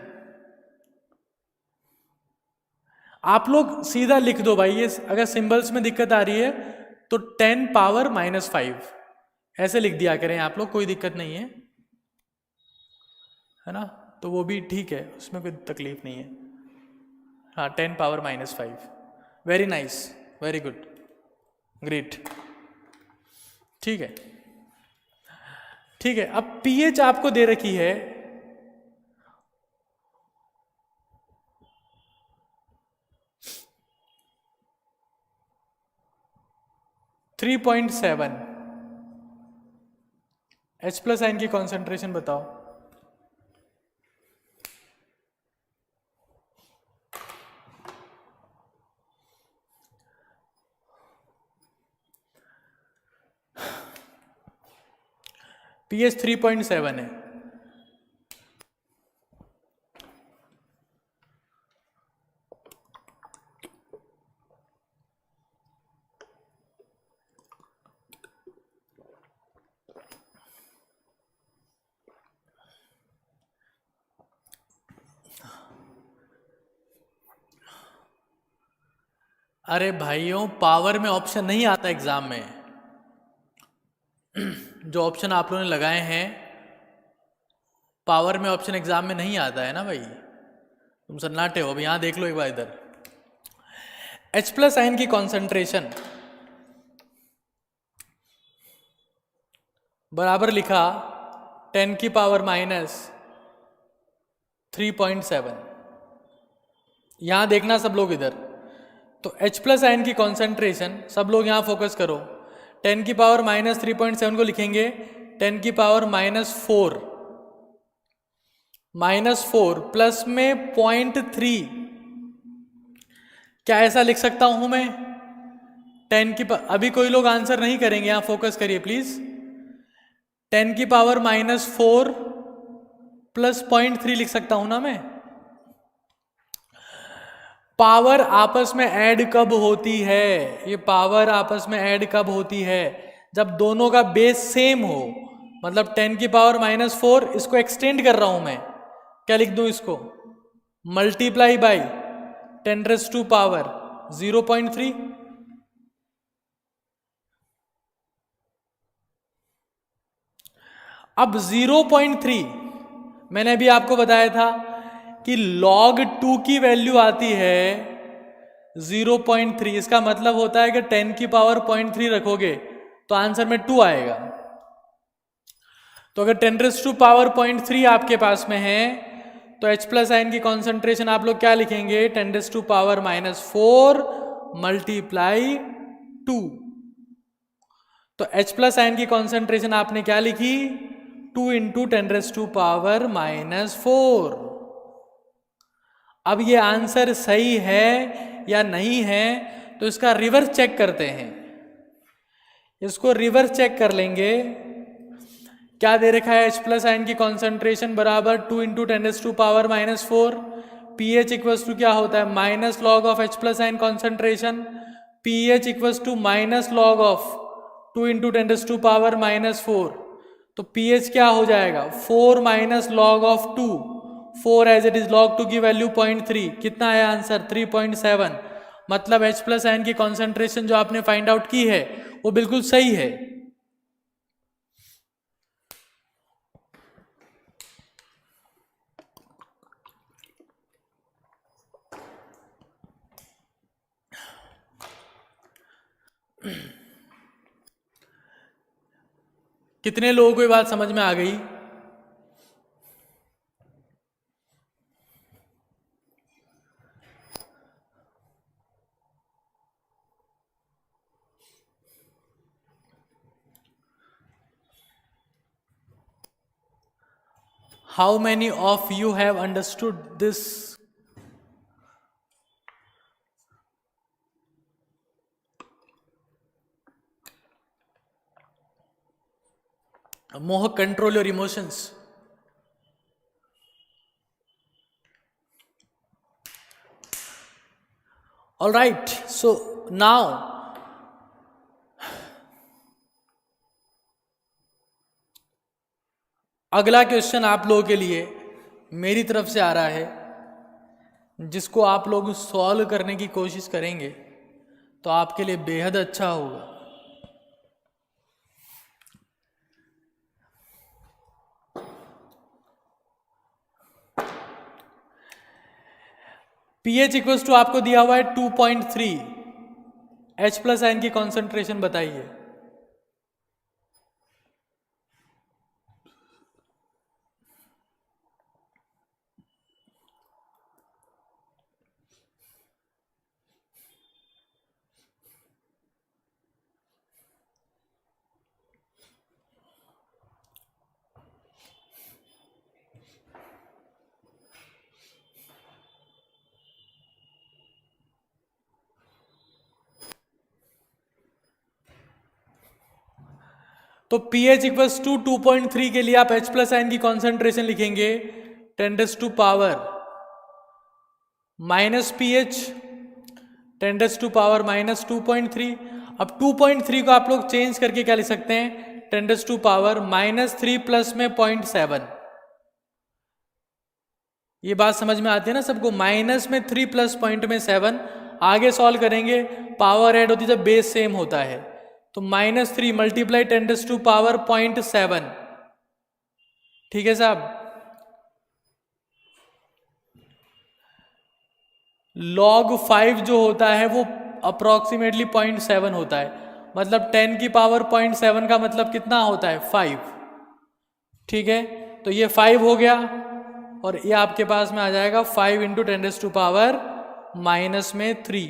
आप लोग सीधा लिख दो भाई। ये अगर सिंबल्स में दिक्कत आ रही है तो 10 पावर -5 ऐसे लिख दिया करें आप लोग, कोई दिक्कत नहीं है ना। तो वो भी ठीक है, उसमें कोई तकलीफ नहीं है। हाँ, 10 power -5। Very nice, very good, great. ठीक है, ठीक है। अब पीएच आपको दे रखी है 3.7। H प्लस आयन की कॉन्सेंट्रेशन बताओ। पीएच 3.7 है। अरे भाइयों, पावर में ऑप्शन नहीं आता एग्जाम में। जो ऑप्शन आप लोगों ने लगाए हैं पावर में ऑप्शन एग्जाम में नहीं आता है ना भाई, तुम सन्नाटे हो। अब यहां देख लो एक बार इधर, H प्लस आयन की कॉन्सेंट्रेशन बराबर लिखा 10 की पावर -3.7। यहां देखना सब लोग इधर, तो H प्लस आयन की कॉन्सेंट्रेशन सब लोग यहां फोकस करो। 10 की पावर -3.7 को लिखेंगे 10 की पावर -4 प्लस में 0.3। क्या ऐसा लिख सकता हूं मैं 10 की अभी कोई लोग आंसर नहीं करेंगे, यहां फोकस करिए प्लीज। 10 की पावर -4 प्लस 0.3 लिख सकता हूं ना मैं। पावर आपस में ऐड कब होती है, ये पावर आपस में ऐड कब होती है, जब दोनों का बेस सेम हो। मतलब 10 की पावर -4, इसको एक्सटेंड कर रहा हूं मैं, क्या लिख दूं इसको, मल्टीप्लाई बाई 10⁻⁴ 0.3। अब 0.3 मैंने अभी आपको बताया था कि log 2 की वैल्यू आती है 0.3, इसका मतलब होता है कि 10 की पावर 0.3 रखोगे तो आंसर में 2 आएगा। तो अगर 10⁻³ आपके पास में है तो H प्लस आयन की कॉन्सेंट्रेशन आप लोग क्या लिखेंगे, 10⁻⁻4 मल्टीप्लाई 2। तो H प्लस आयन की कॉन्सेंट्रेशन आपने क्या लिखी, 2 इंटू 10⁻⁻4। अब ये आंसर सही है या नहीं है तो इसका रिवर्स चेक करते हैं। इसको रिवर्स चेक कर लेंगे। क्या दे रखा है, H प्लस आयन की कॉन्सेंट्रेशन बराबर 2 इंटू 10⁻⁻4। pH इक्वल्स टू क्या होता है, minus log of H plus ion concentration. pH equals to minus log of 2 into 10⁻⁻4। तो pH क्या हो जाएगा, 4 minus log of 2, 4 as it is, log 2 की वैल्यू 0.3, कितना है आंसर 3.7। मतलब H प्लस आयन की कॉन्सेंट्रेशन जो आपने फाइंड आउट की है वो बिल्कुल सही है। कितने लोगों को ये बात समझ में आ गई? How many of you have understood this? Mohak, control your emotions. All right, so now अगला क्वेश्चन आप लोगों के लिए मेरी तरफ से आ रहा है, जिसको आप लोग सॉल्व करने की कोशिश करेंगे तो आपके लिए बेहद अच्छा होगा। pH इक्वल्स टू आपको दिया हुआ है 2.3, H प्लस आयन की कॉन्सेंट्रेशन बताइए। तो pH इक्वल्स टू 2.3 के लिए आप H प्लस आयन की कॉन्सेंट्रेशन लिखेंगे 10⁻⁻, माइनस pH 10⁻⁻2.3। अब 2.3 को आप लोग चेंज करके क्या लिख सकते हैं, 10⁻⁻3 प्लस में 0.7। ये बात समझ में आती है ना सबको, माइनस में 3 प्लस पॉइंट में 7। आगे सॉल्व करेंगे, पावर ऐड होती है जब बेस सेम होता है, तो -3 मल्टीप्लाई 10⁻⁻0.7। ठीक है साहब। log 5 जो होता है वो अप्रोक्सीमेटली 0.7 होता है, मतलब 10 की पावर 0.7 का मतलब कितना होता है, 5। ठीक है, तो ये 5 हो गया और ये आपके पास में आ जाएगा 5 इंटू 10⁻⁻3।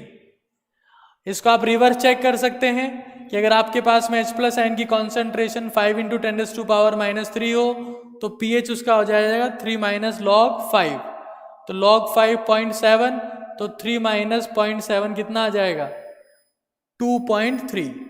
इसको आप रिवर्स चेक कर सकते हैं कि अगर आपके पास में H प्लस आयन की कॉन्सेंट्रेशन 5 इंटू 10⁻⁻3 हो तो pH उसका हो जाएगा 3 माइनस log 5। तो log 5 0.7, तो 3 माइनस 0.7 कितना आ जाएगा, 2.3।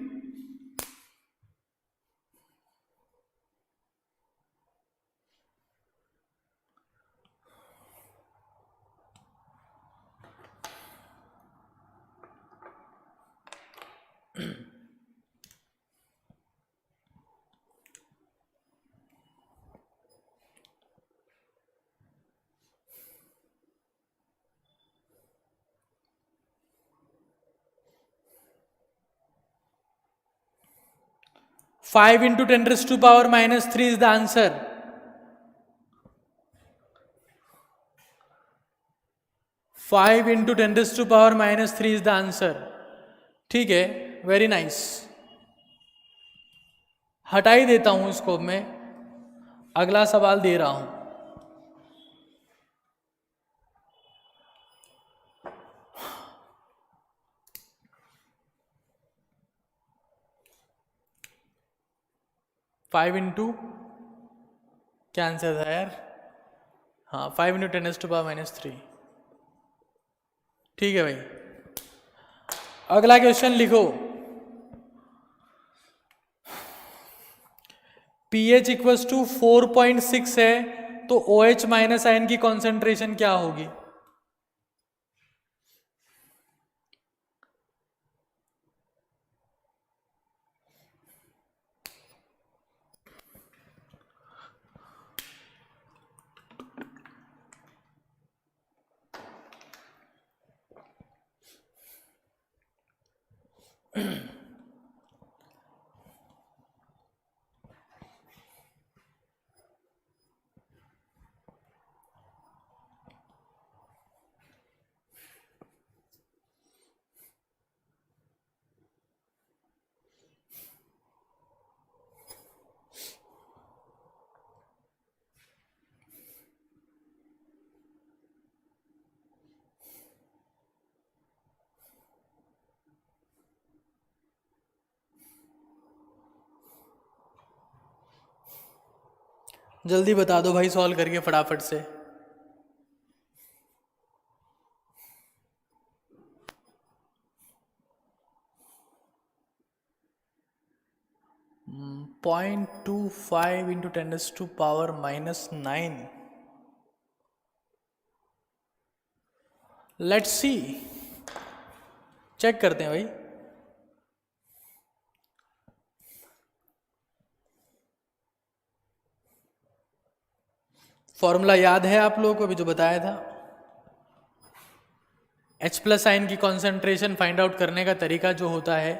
5 into 10 raised to power minus 3 is the answer. 5 into 10 raised to power minus 3 is the answer. ठीक है, वेरी नाइस. हटा ही देता हूं इसको, मैं अगला सवाल दे रहा हूं. फाइव इंटू क्या आंसर था यार? हाँ, 5 इंटू 10 टू पावर माइनस 3. ठीक है भाई, अगला क्वेश्चन लिखो. pH इक्वल्स टू 4.6 है, तो OH माइनस आयन की कॉन्सेंट्रेशन क्या होगी? जल्दी बता दो भाई, सॉल्व करके फटाफट से. Point 25 into 10 to power minus 9. Let's see, check करते हैं भाई. फॉर्मूला याद है आप लोगों को, अभी जो बताया था. H प्लस आयन की कॉन्सेंट्रेशन फाइंड आउट करने का तरीका जो होता है,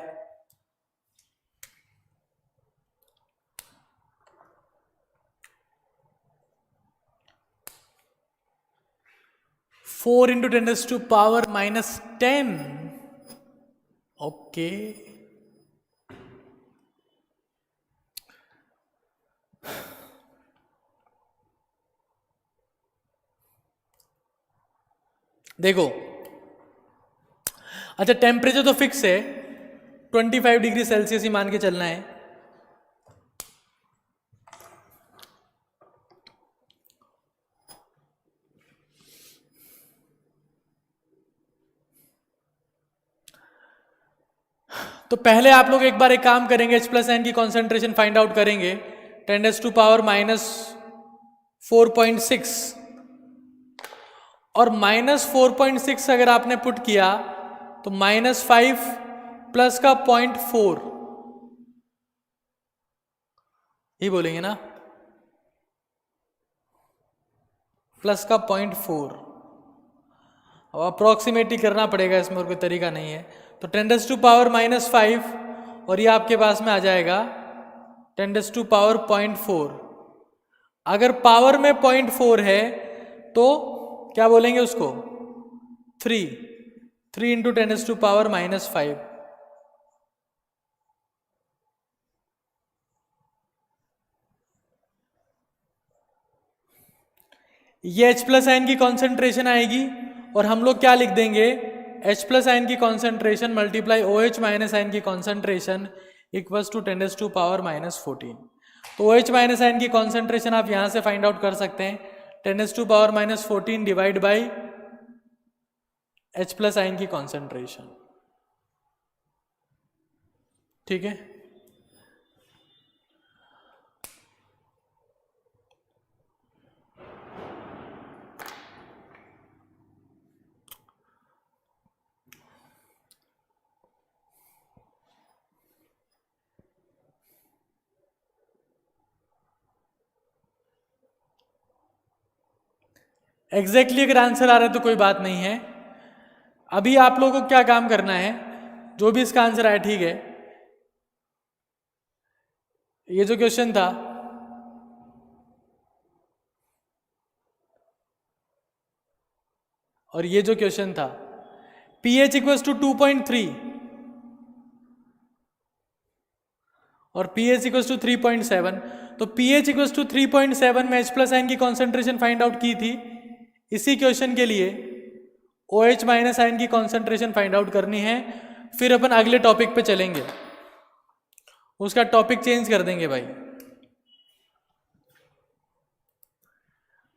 four into 10 to power minus 10. Okay, देखो. अच्छा, टेम्परेचर तो फिक्स है, 25 डिग्री सेल्सियस ही मान के चलना है. तो पहले आप लोग एक बार एक काम करेंगे, H प्लस आयन की कॉन्सेंट्रेशन फाइंड आउट करेंगे. 10 टू पावर माइनस 4.6 और माइनस 4.6 अगर आपने पुट किया तो -5 प्लस का 0.4 ही बोलेंगे ना, प्लस का 0.4. अब अप्रोक्सीमेटली करना पड़ेगा, इसमें और कोई तरीका नहीं है. तो 10 टू पावर माइनस 5 और ये आपके पास में आ जाएगा 10 टू पावर 0.4. अगर पावर में 0.4 है तो क्या बोलेंगे उसको? 3 इंटू 10 टू पावर माइनस 5. ये H प्लस आयन की कॉन्सेंट्रेशन आएगी और हम लोग क्या लिख देंगे? H प्लस आयन की concentration multiply OH minus ion की concentration equals to 10 to power minus 14. तो OH माइनस आयन की कॉन्सेंट्रेशन आप यहां से फाइंड आउट कर सकते हैं, 10 to power minus 14 divide by H plus ion की कॉन्सेंट्रेशन. ठीक है, एग्जैक्टली अगर आंसर आ रहा है तो कोई बात नहीं है. अभी आप लोगों को क्या काम करना है, जो भी इसका आंसर आया ठीक है, ये जो क्वेश्चन था, और ये जो क्वेश्चन था, pH इक्वल्स टू 2.3 और pH इक्वल्स टू 3.7, तो pH इक्वल्स टू 3.7 में H प्लस आयन की कॉन्सेंट्रेशन फाइंड आउट की थी। इसी क्वेश्चन के लिए OH माइनस आयन की कॉन्सेंट्रेशन फाइंड आउट करनी है। फिर अपन अगले टॉपिक पे चलेंगे, उसका टॉपिक चेंज कर देंगे भाई।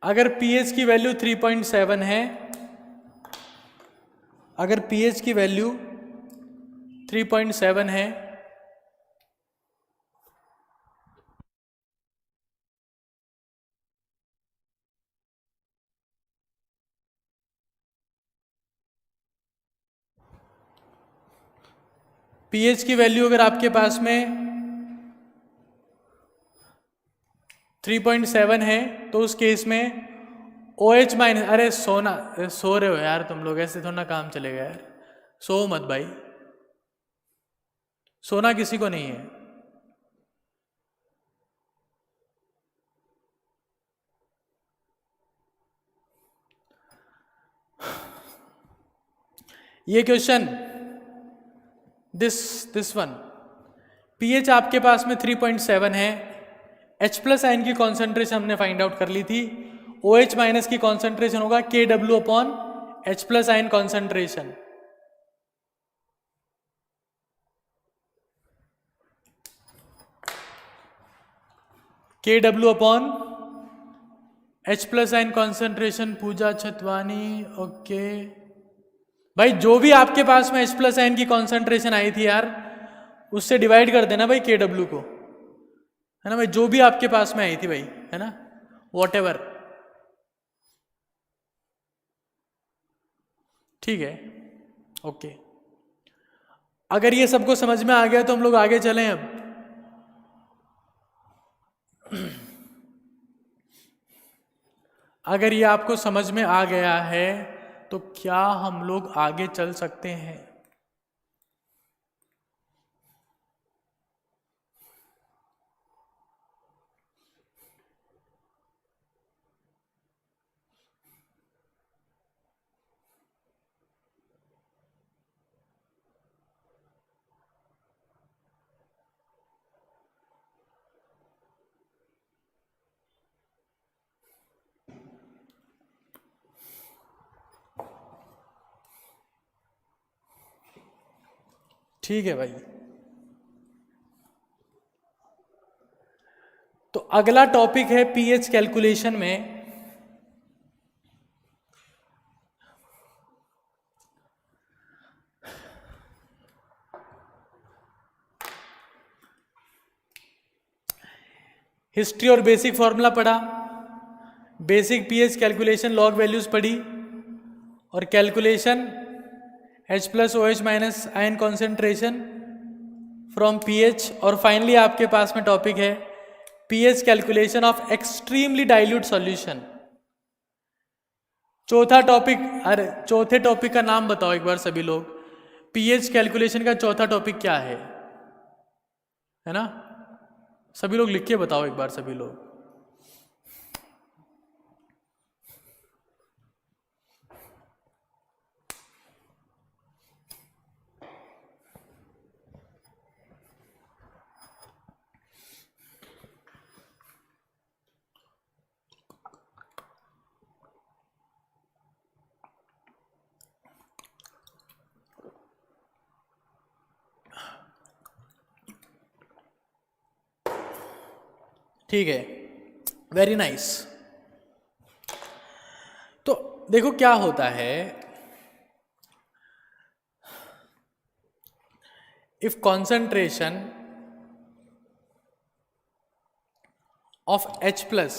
अगर pH की वैल्यू 3.7 है, अगर pH की वैल्यू 3.7 है, pH की वैल्यू अगर आपके पास में 3.7 है, तो उस केस में OH माइनस, अरे सोना, सो रहे हो यार तुम लोग, ऐसे थोड़ा ना काम चलेगा यार, सो मत भाई, सोना किसी को नहीं है। ये क्वेश्चन, दिस वन, pH आपके पास में 3.7 है, H प्लस आयन की कॉन्सेंट्रेशन हमने फाइंड आउट कर ली थी, OH माइनस की कॉन्सेंट्रेशन होगा KW upon H plus ion concentration. KW upon H plus ion concentration, Pooja Chhatwani, okay भाई। जो भी आपके पास में H प्लस आयन की कॉन्सेंट्रेशन आई थी यार, उससे डिवाइड कर देना भाई KW को, है ना भाई, जो भी आपके पास में आई थी भाई, है ना, वॉटेवर, ठीक है, ओके। अगर ये सबको समझ में आ गया तो हम लोग आगे चलें अब। अगर ये आपको समझ में आ गया है तो क्या हम लोग आगे चल सकते हैं? ठीक है भाई, तो अगला टॉपिक है पीएच कैलकुलेशन में हिस्ट्री और बेसिक फॉर्मूला पढ़ा, basic pH calculation log values पढ़ी, और calculation H plus OH minus ion concentration from pH, और फाइनली आपके पास में टॉपिक है pH calculation of extremely dilute solution. चौथा टॉपिक, अरे चौथे टॉपिक का नाम बताओ एक बार सभी लोग, पीएच कैलकुलेशन का चौथा टॉपिक क्या है ना, सभी लोग लिख के बताओ एक बार सभी लोग। ठीक है, वेरी नाइस। तो देखो क्या होता है, if concentration of H plus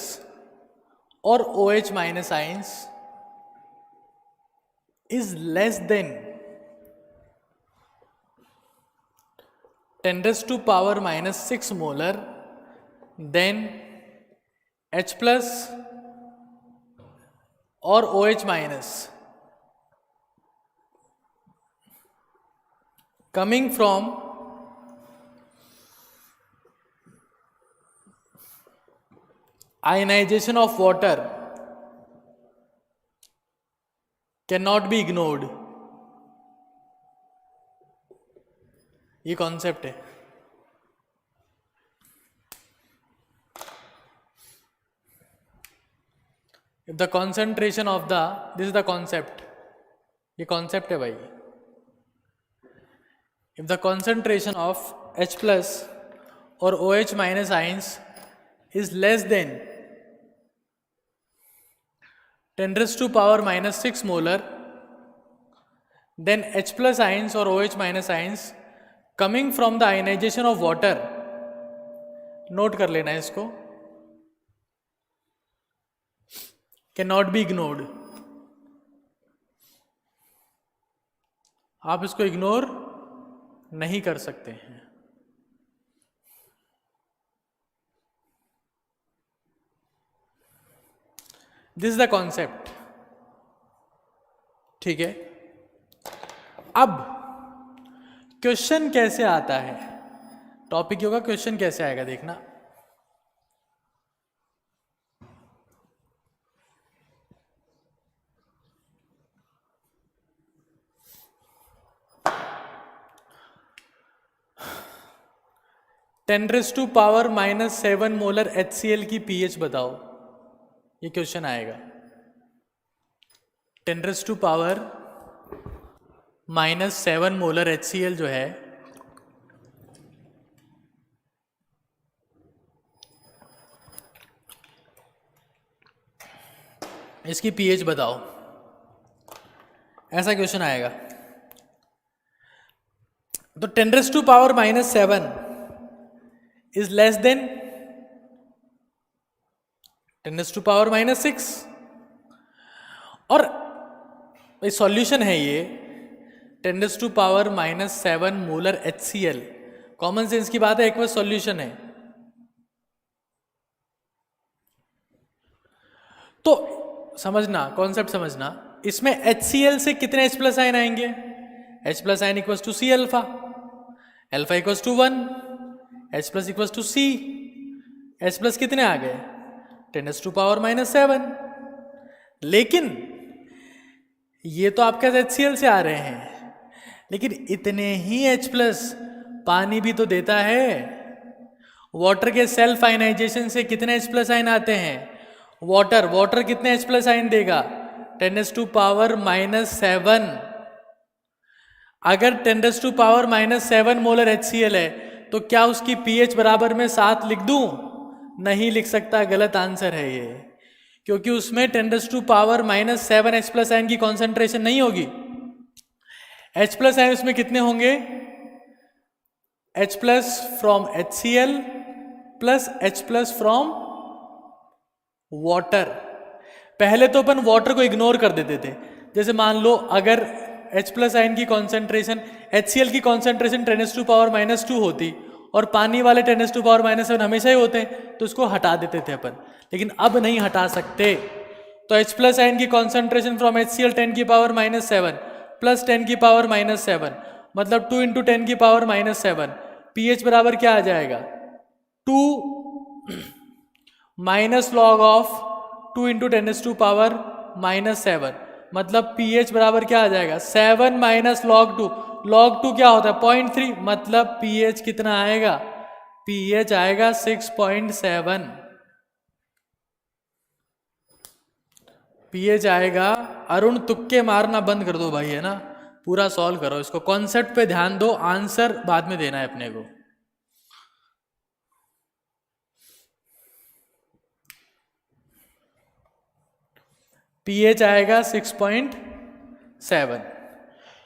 और OH minus ions is less than 10 raised to power minus 6 molar, then H plus or OH minus coming from ionization of water can not be ignored, ये concept है। If the concentration of the, this is the concept, ये concept है भाई। If the concentration of H plus और OH minus ions is less than 10 raised to power minus 6 molar, then H plus ions or OH minus ions coming from the ionization of water, note कर लेना है इसको, can not be ignored. आप इसको ignore नहीं कर सकते हैं। दिस इज द कॉन्सेप्ट, ठीक है। अब क्वेश्चन कैसे आता है, टॉपिक होगा क्वेश्चन कैसे आएगा, देखना। Ten raise to power minus 7 molar HCl की pH बताओ, ये क्वेश्चन आएगा। 10 raise to power minus 7 molar HCl जो है, इसकी pH बताओ, ऐसा क्वेश्चन आएगा। तो 10 raise to power minus 7 is less than 10 raise to power minus 6, और सॉल्यूशन है ये 10 raise to power minus 7 molar HCl। Common sense की बात है, एक बार सॉल्यूशन है। तो समझना, कॉन्सेप्ट समझना, इसमें HCl से कितने H प्लस आयन आएंगे? H plus ion equals to C alpha, alpha equals to 1, H plus equals to C, H plus कितने आ गए? 10 रेज टू पावर माइनस 7। लेकिन ये तो आपके HCl से आ रहे हैं, लेकिन इतने ही H प्लस पानी भी तो देता है। वाटर के सेल्फ आयनाइजेशन से कितने H प्लस आयन आते हैं? वाटर कितने H प्लस आयन देगा? 10 रेज टू पावर माइनस 7। अगर 10 raise to power minus 7 molar HCl है तो क्या उसकी pH बराबर में 7 लिख दूं? नहीं लिख सकता, गलत आंसर है ये, क्योंकि उसमें 10 raise to power minus 7 H plus ion की कॉन्सेंट्रेशन नहीं होगी। H प्लस आयन उसमें कितने होंगे? H plus from HCl plus H plus from water. पहले तो अपन वाटर को इग्नोर कर देते थे। जैसे मान लो अगर H प्लस आयन की कॉन्सेंट्रेशन, HCl की concentration 10 raise to power minus 2 होती और पानी वाले 10 रेज टू पावर माइनस 7 हमेशा ही होते हैं, तो उसको हटा देते थे अपन। लेकिन अब नहीं हटा सकते, तो H प्लस आयन की कॉन्सेंट्रेशन फ्रॉम HCl 10 की पावर माइनस 7 प्लस 10 की पावर माइनस 7, मतलब 2 इंटू 10 की पावर माइनस 7। pH बराबर क्या आ जाएगा? 2 minus log of 2 into 10 raise to power minus 7, मतलब pH बराबर क्या आ जाएगा? 7 माइनस लॉग 2। लॉग 2 क्या होता है? 0.3, मतलब pH कितना आएगा? pH आएगा 6.7। pH आएगा। अरुण तुक्के मारना बंद कर दो भाई, है ना, पूरा सॉल्व करो इसको, कॉन्सेप्ट पे ध्यान दो, आंसर बाद में देना है अपने को। pH आएगा 6.7,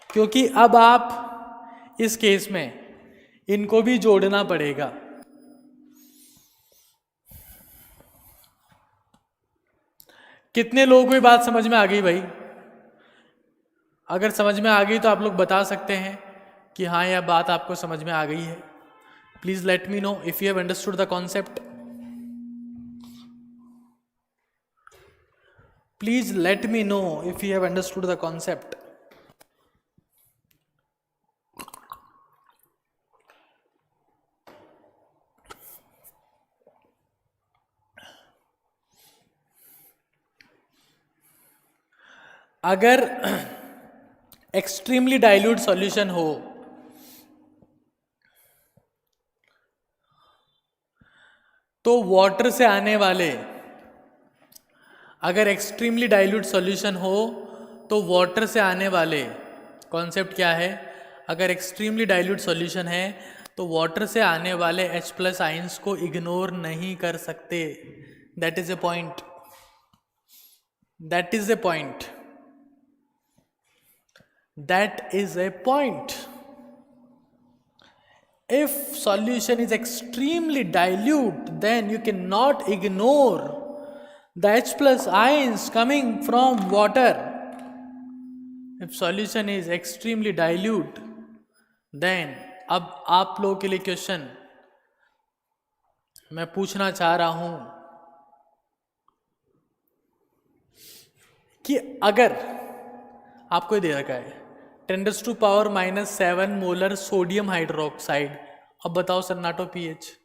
क्योंकि अब आप इस केस में इनको भी जोड़ना पड़ेगा। कितने लोगों को ये बात समझ में आ गई भाई? अगर समझ में आ गई तो आप लोग बता सकते हैं कि हाँ यह बात आपको समझ में आ गई है। Please let me know if you have understood the concept. Please let me know if you have understood the concept. अगर एक्सट्रीमली डाइल्यूट सॉल्यूशन हो तो वाटर से आने वाले, अगर एक्सट्रीमली डाइल्यूट सॉल्यूशन हो तो वाटर से आने वाले, कॉन्सेप्ट क्या है, अगर एक्सट्रीमली डाइल्यूट सॉल्यूशन है तो वाटर से आने वाले H प्लस आइंस को इग्नोर नहीं कर सकते. That is a point. That is a point. That is a point. If solution is extremely dilute, then you cannot ignore the H plus ions coming from water. If solution is extremely dilute, then अब आप लोगों के लिए question मैं पूछना चाह रहा हूं कि अगर आपको ये दे रखा है 10⁻⁻⁷ मोलर सोडियम हाइड्रोक्साइड, अब बताओ सन्नाटो पीएच.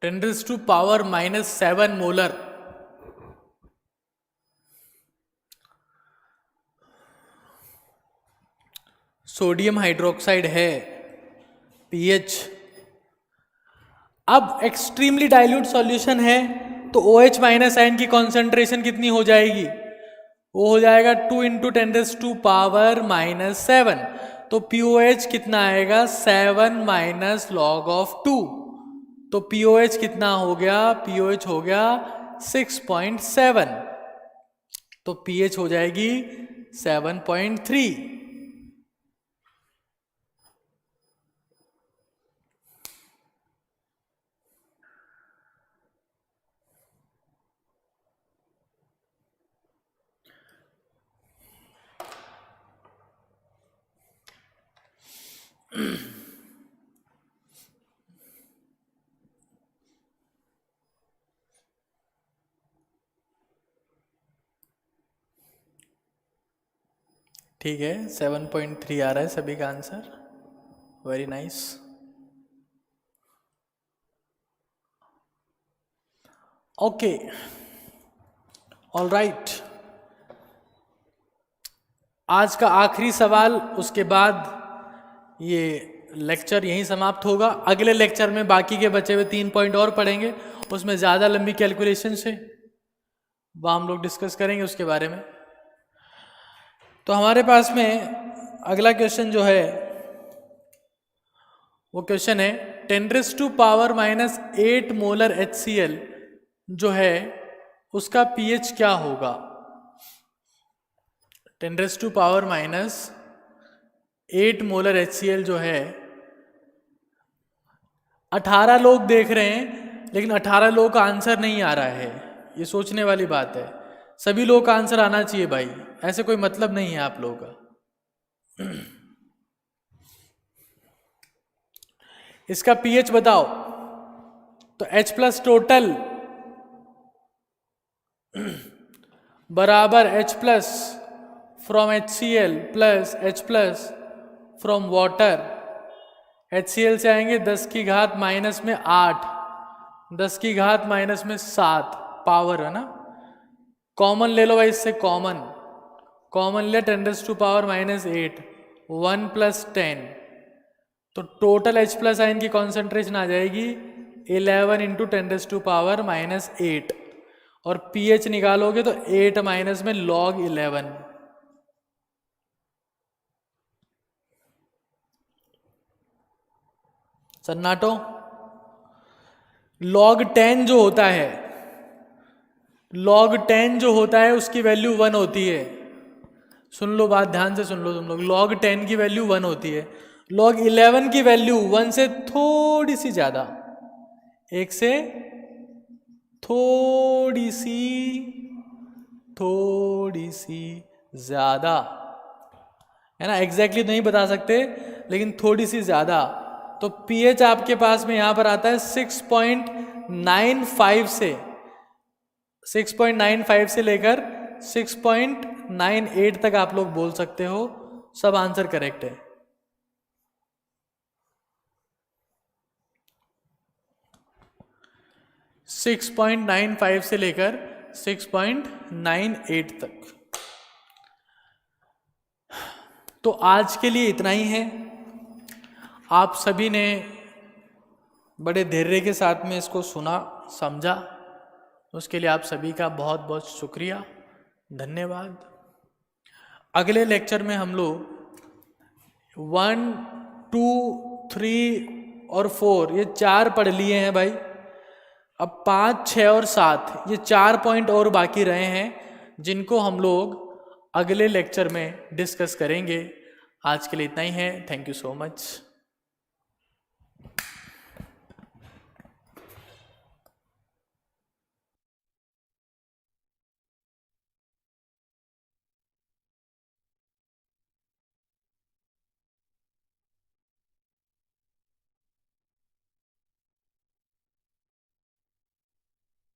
(10⁻⁻7 मोलर सोडियम हाइड्रोक्साइड है पीएच. अब एक्सट्रीमली डाइल्यूट सॉल्यूशन है तो OH माइनस आयन की कॉन्सेंट्रेशन कितनी हो जाएगी, वो हो जाएगा 2 × 10⁻⁻7. तो POH कितना आएगा 7 - log(2). तो POH कितना हो गया, POH हो गया 6.7. तो pH हो जाएगी 7.3. ठीक है, 7.3 आ रहा है सभी का answer. Very nice. Okay, all right. आज का आखिरी सवाल, उसके बाद ये लेक्चर यहीं समाप्त होगा. अगले लेक्चर में बाकी के बचे हुए 3 पॉइंट और पढ़ेंगे, उसमें ज़्यादा लंबी कैलकुलेशन से वह हम लोग डिस्कस करेंगे उसके बारे में. तो हमारे पास में अगला क्वेश्चन जो है वो क्वेश्चन है 10⁻⁻8 मोलर HCl जो है उसका pH क्या होगा. 10⁻⁻8 मोलर HCl जो है, 18 लोग देख रहे हैं लेकिन 18 लोगों का आंसर नहीं आ रहा है. ये सोचने वाली बात है. सभी लोगों का आंसर आना चाहिए भाई, ऐसे कोई मतलब नहीं है आप लोगों का. इसका pH बताओ. तो H प्लस टोटल बराबर H plus from HCl plus H plus from water. HCl से आएंगे 10⁻⁻8, 10⁻⁻7 पावर है ना. कॉमन ले लो भाई, इससे कॉमन ले 10⁻⁻8, 1 + 10. तो टोटल H प्लस आयन की कॉन्सेंट्रेशन आ जाएगी 11 × 10⁻⁸. और pH निकालोगे तो 8 माइनस में log 11. सन्नाटो. log 10 जो होता है log 10 जो होता है उसकी वैल्यू 1 होती है। सुन लो बात, ध्यान से सुन लो तुम लोग। log 10 की वैल्यू 1 होती है। log 11 की वैल्यू 1 से थोड़ी सी ज्यादा, 1 से थोड़ी सी ज्यादा, है ना। एग्जैक्टली नहीं बता सकते लेकिन थोड़ी सी ज्यादा। तो pH आपके पास में यहां पर आता है 6.95 से 6.95 से लेकर 6.98 तक आप लोग बोल सकते हो। सब आंसर करेक्ट है। सिक्स 6.95 से लेकर 6.98 तक। तो आज के लिए इतना ही है। आप सभी ने बड़े धैर्य के साथ में इसको सुना, समझा, उसके लिए आप सभी का बहुत बहुत शुक्रिया, धन्यवाद। अगले लेक्चर में हम लोग 1, 2, 3 और 4 ये 4 पढ़ लिए हैं भाई। अब 5, 6 और 7 ये 4 पॉइंट और बाकी रहे हैं, जिनको हम लोग अगले लेक्चर में डिस्कस करेंगे। आज के लिए इतना ही है। Thank you so much.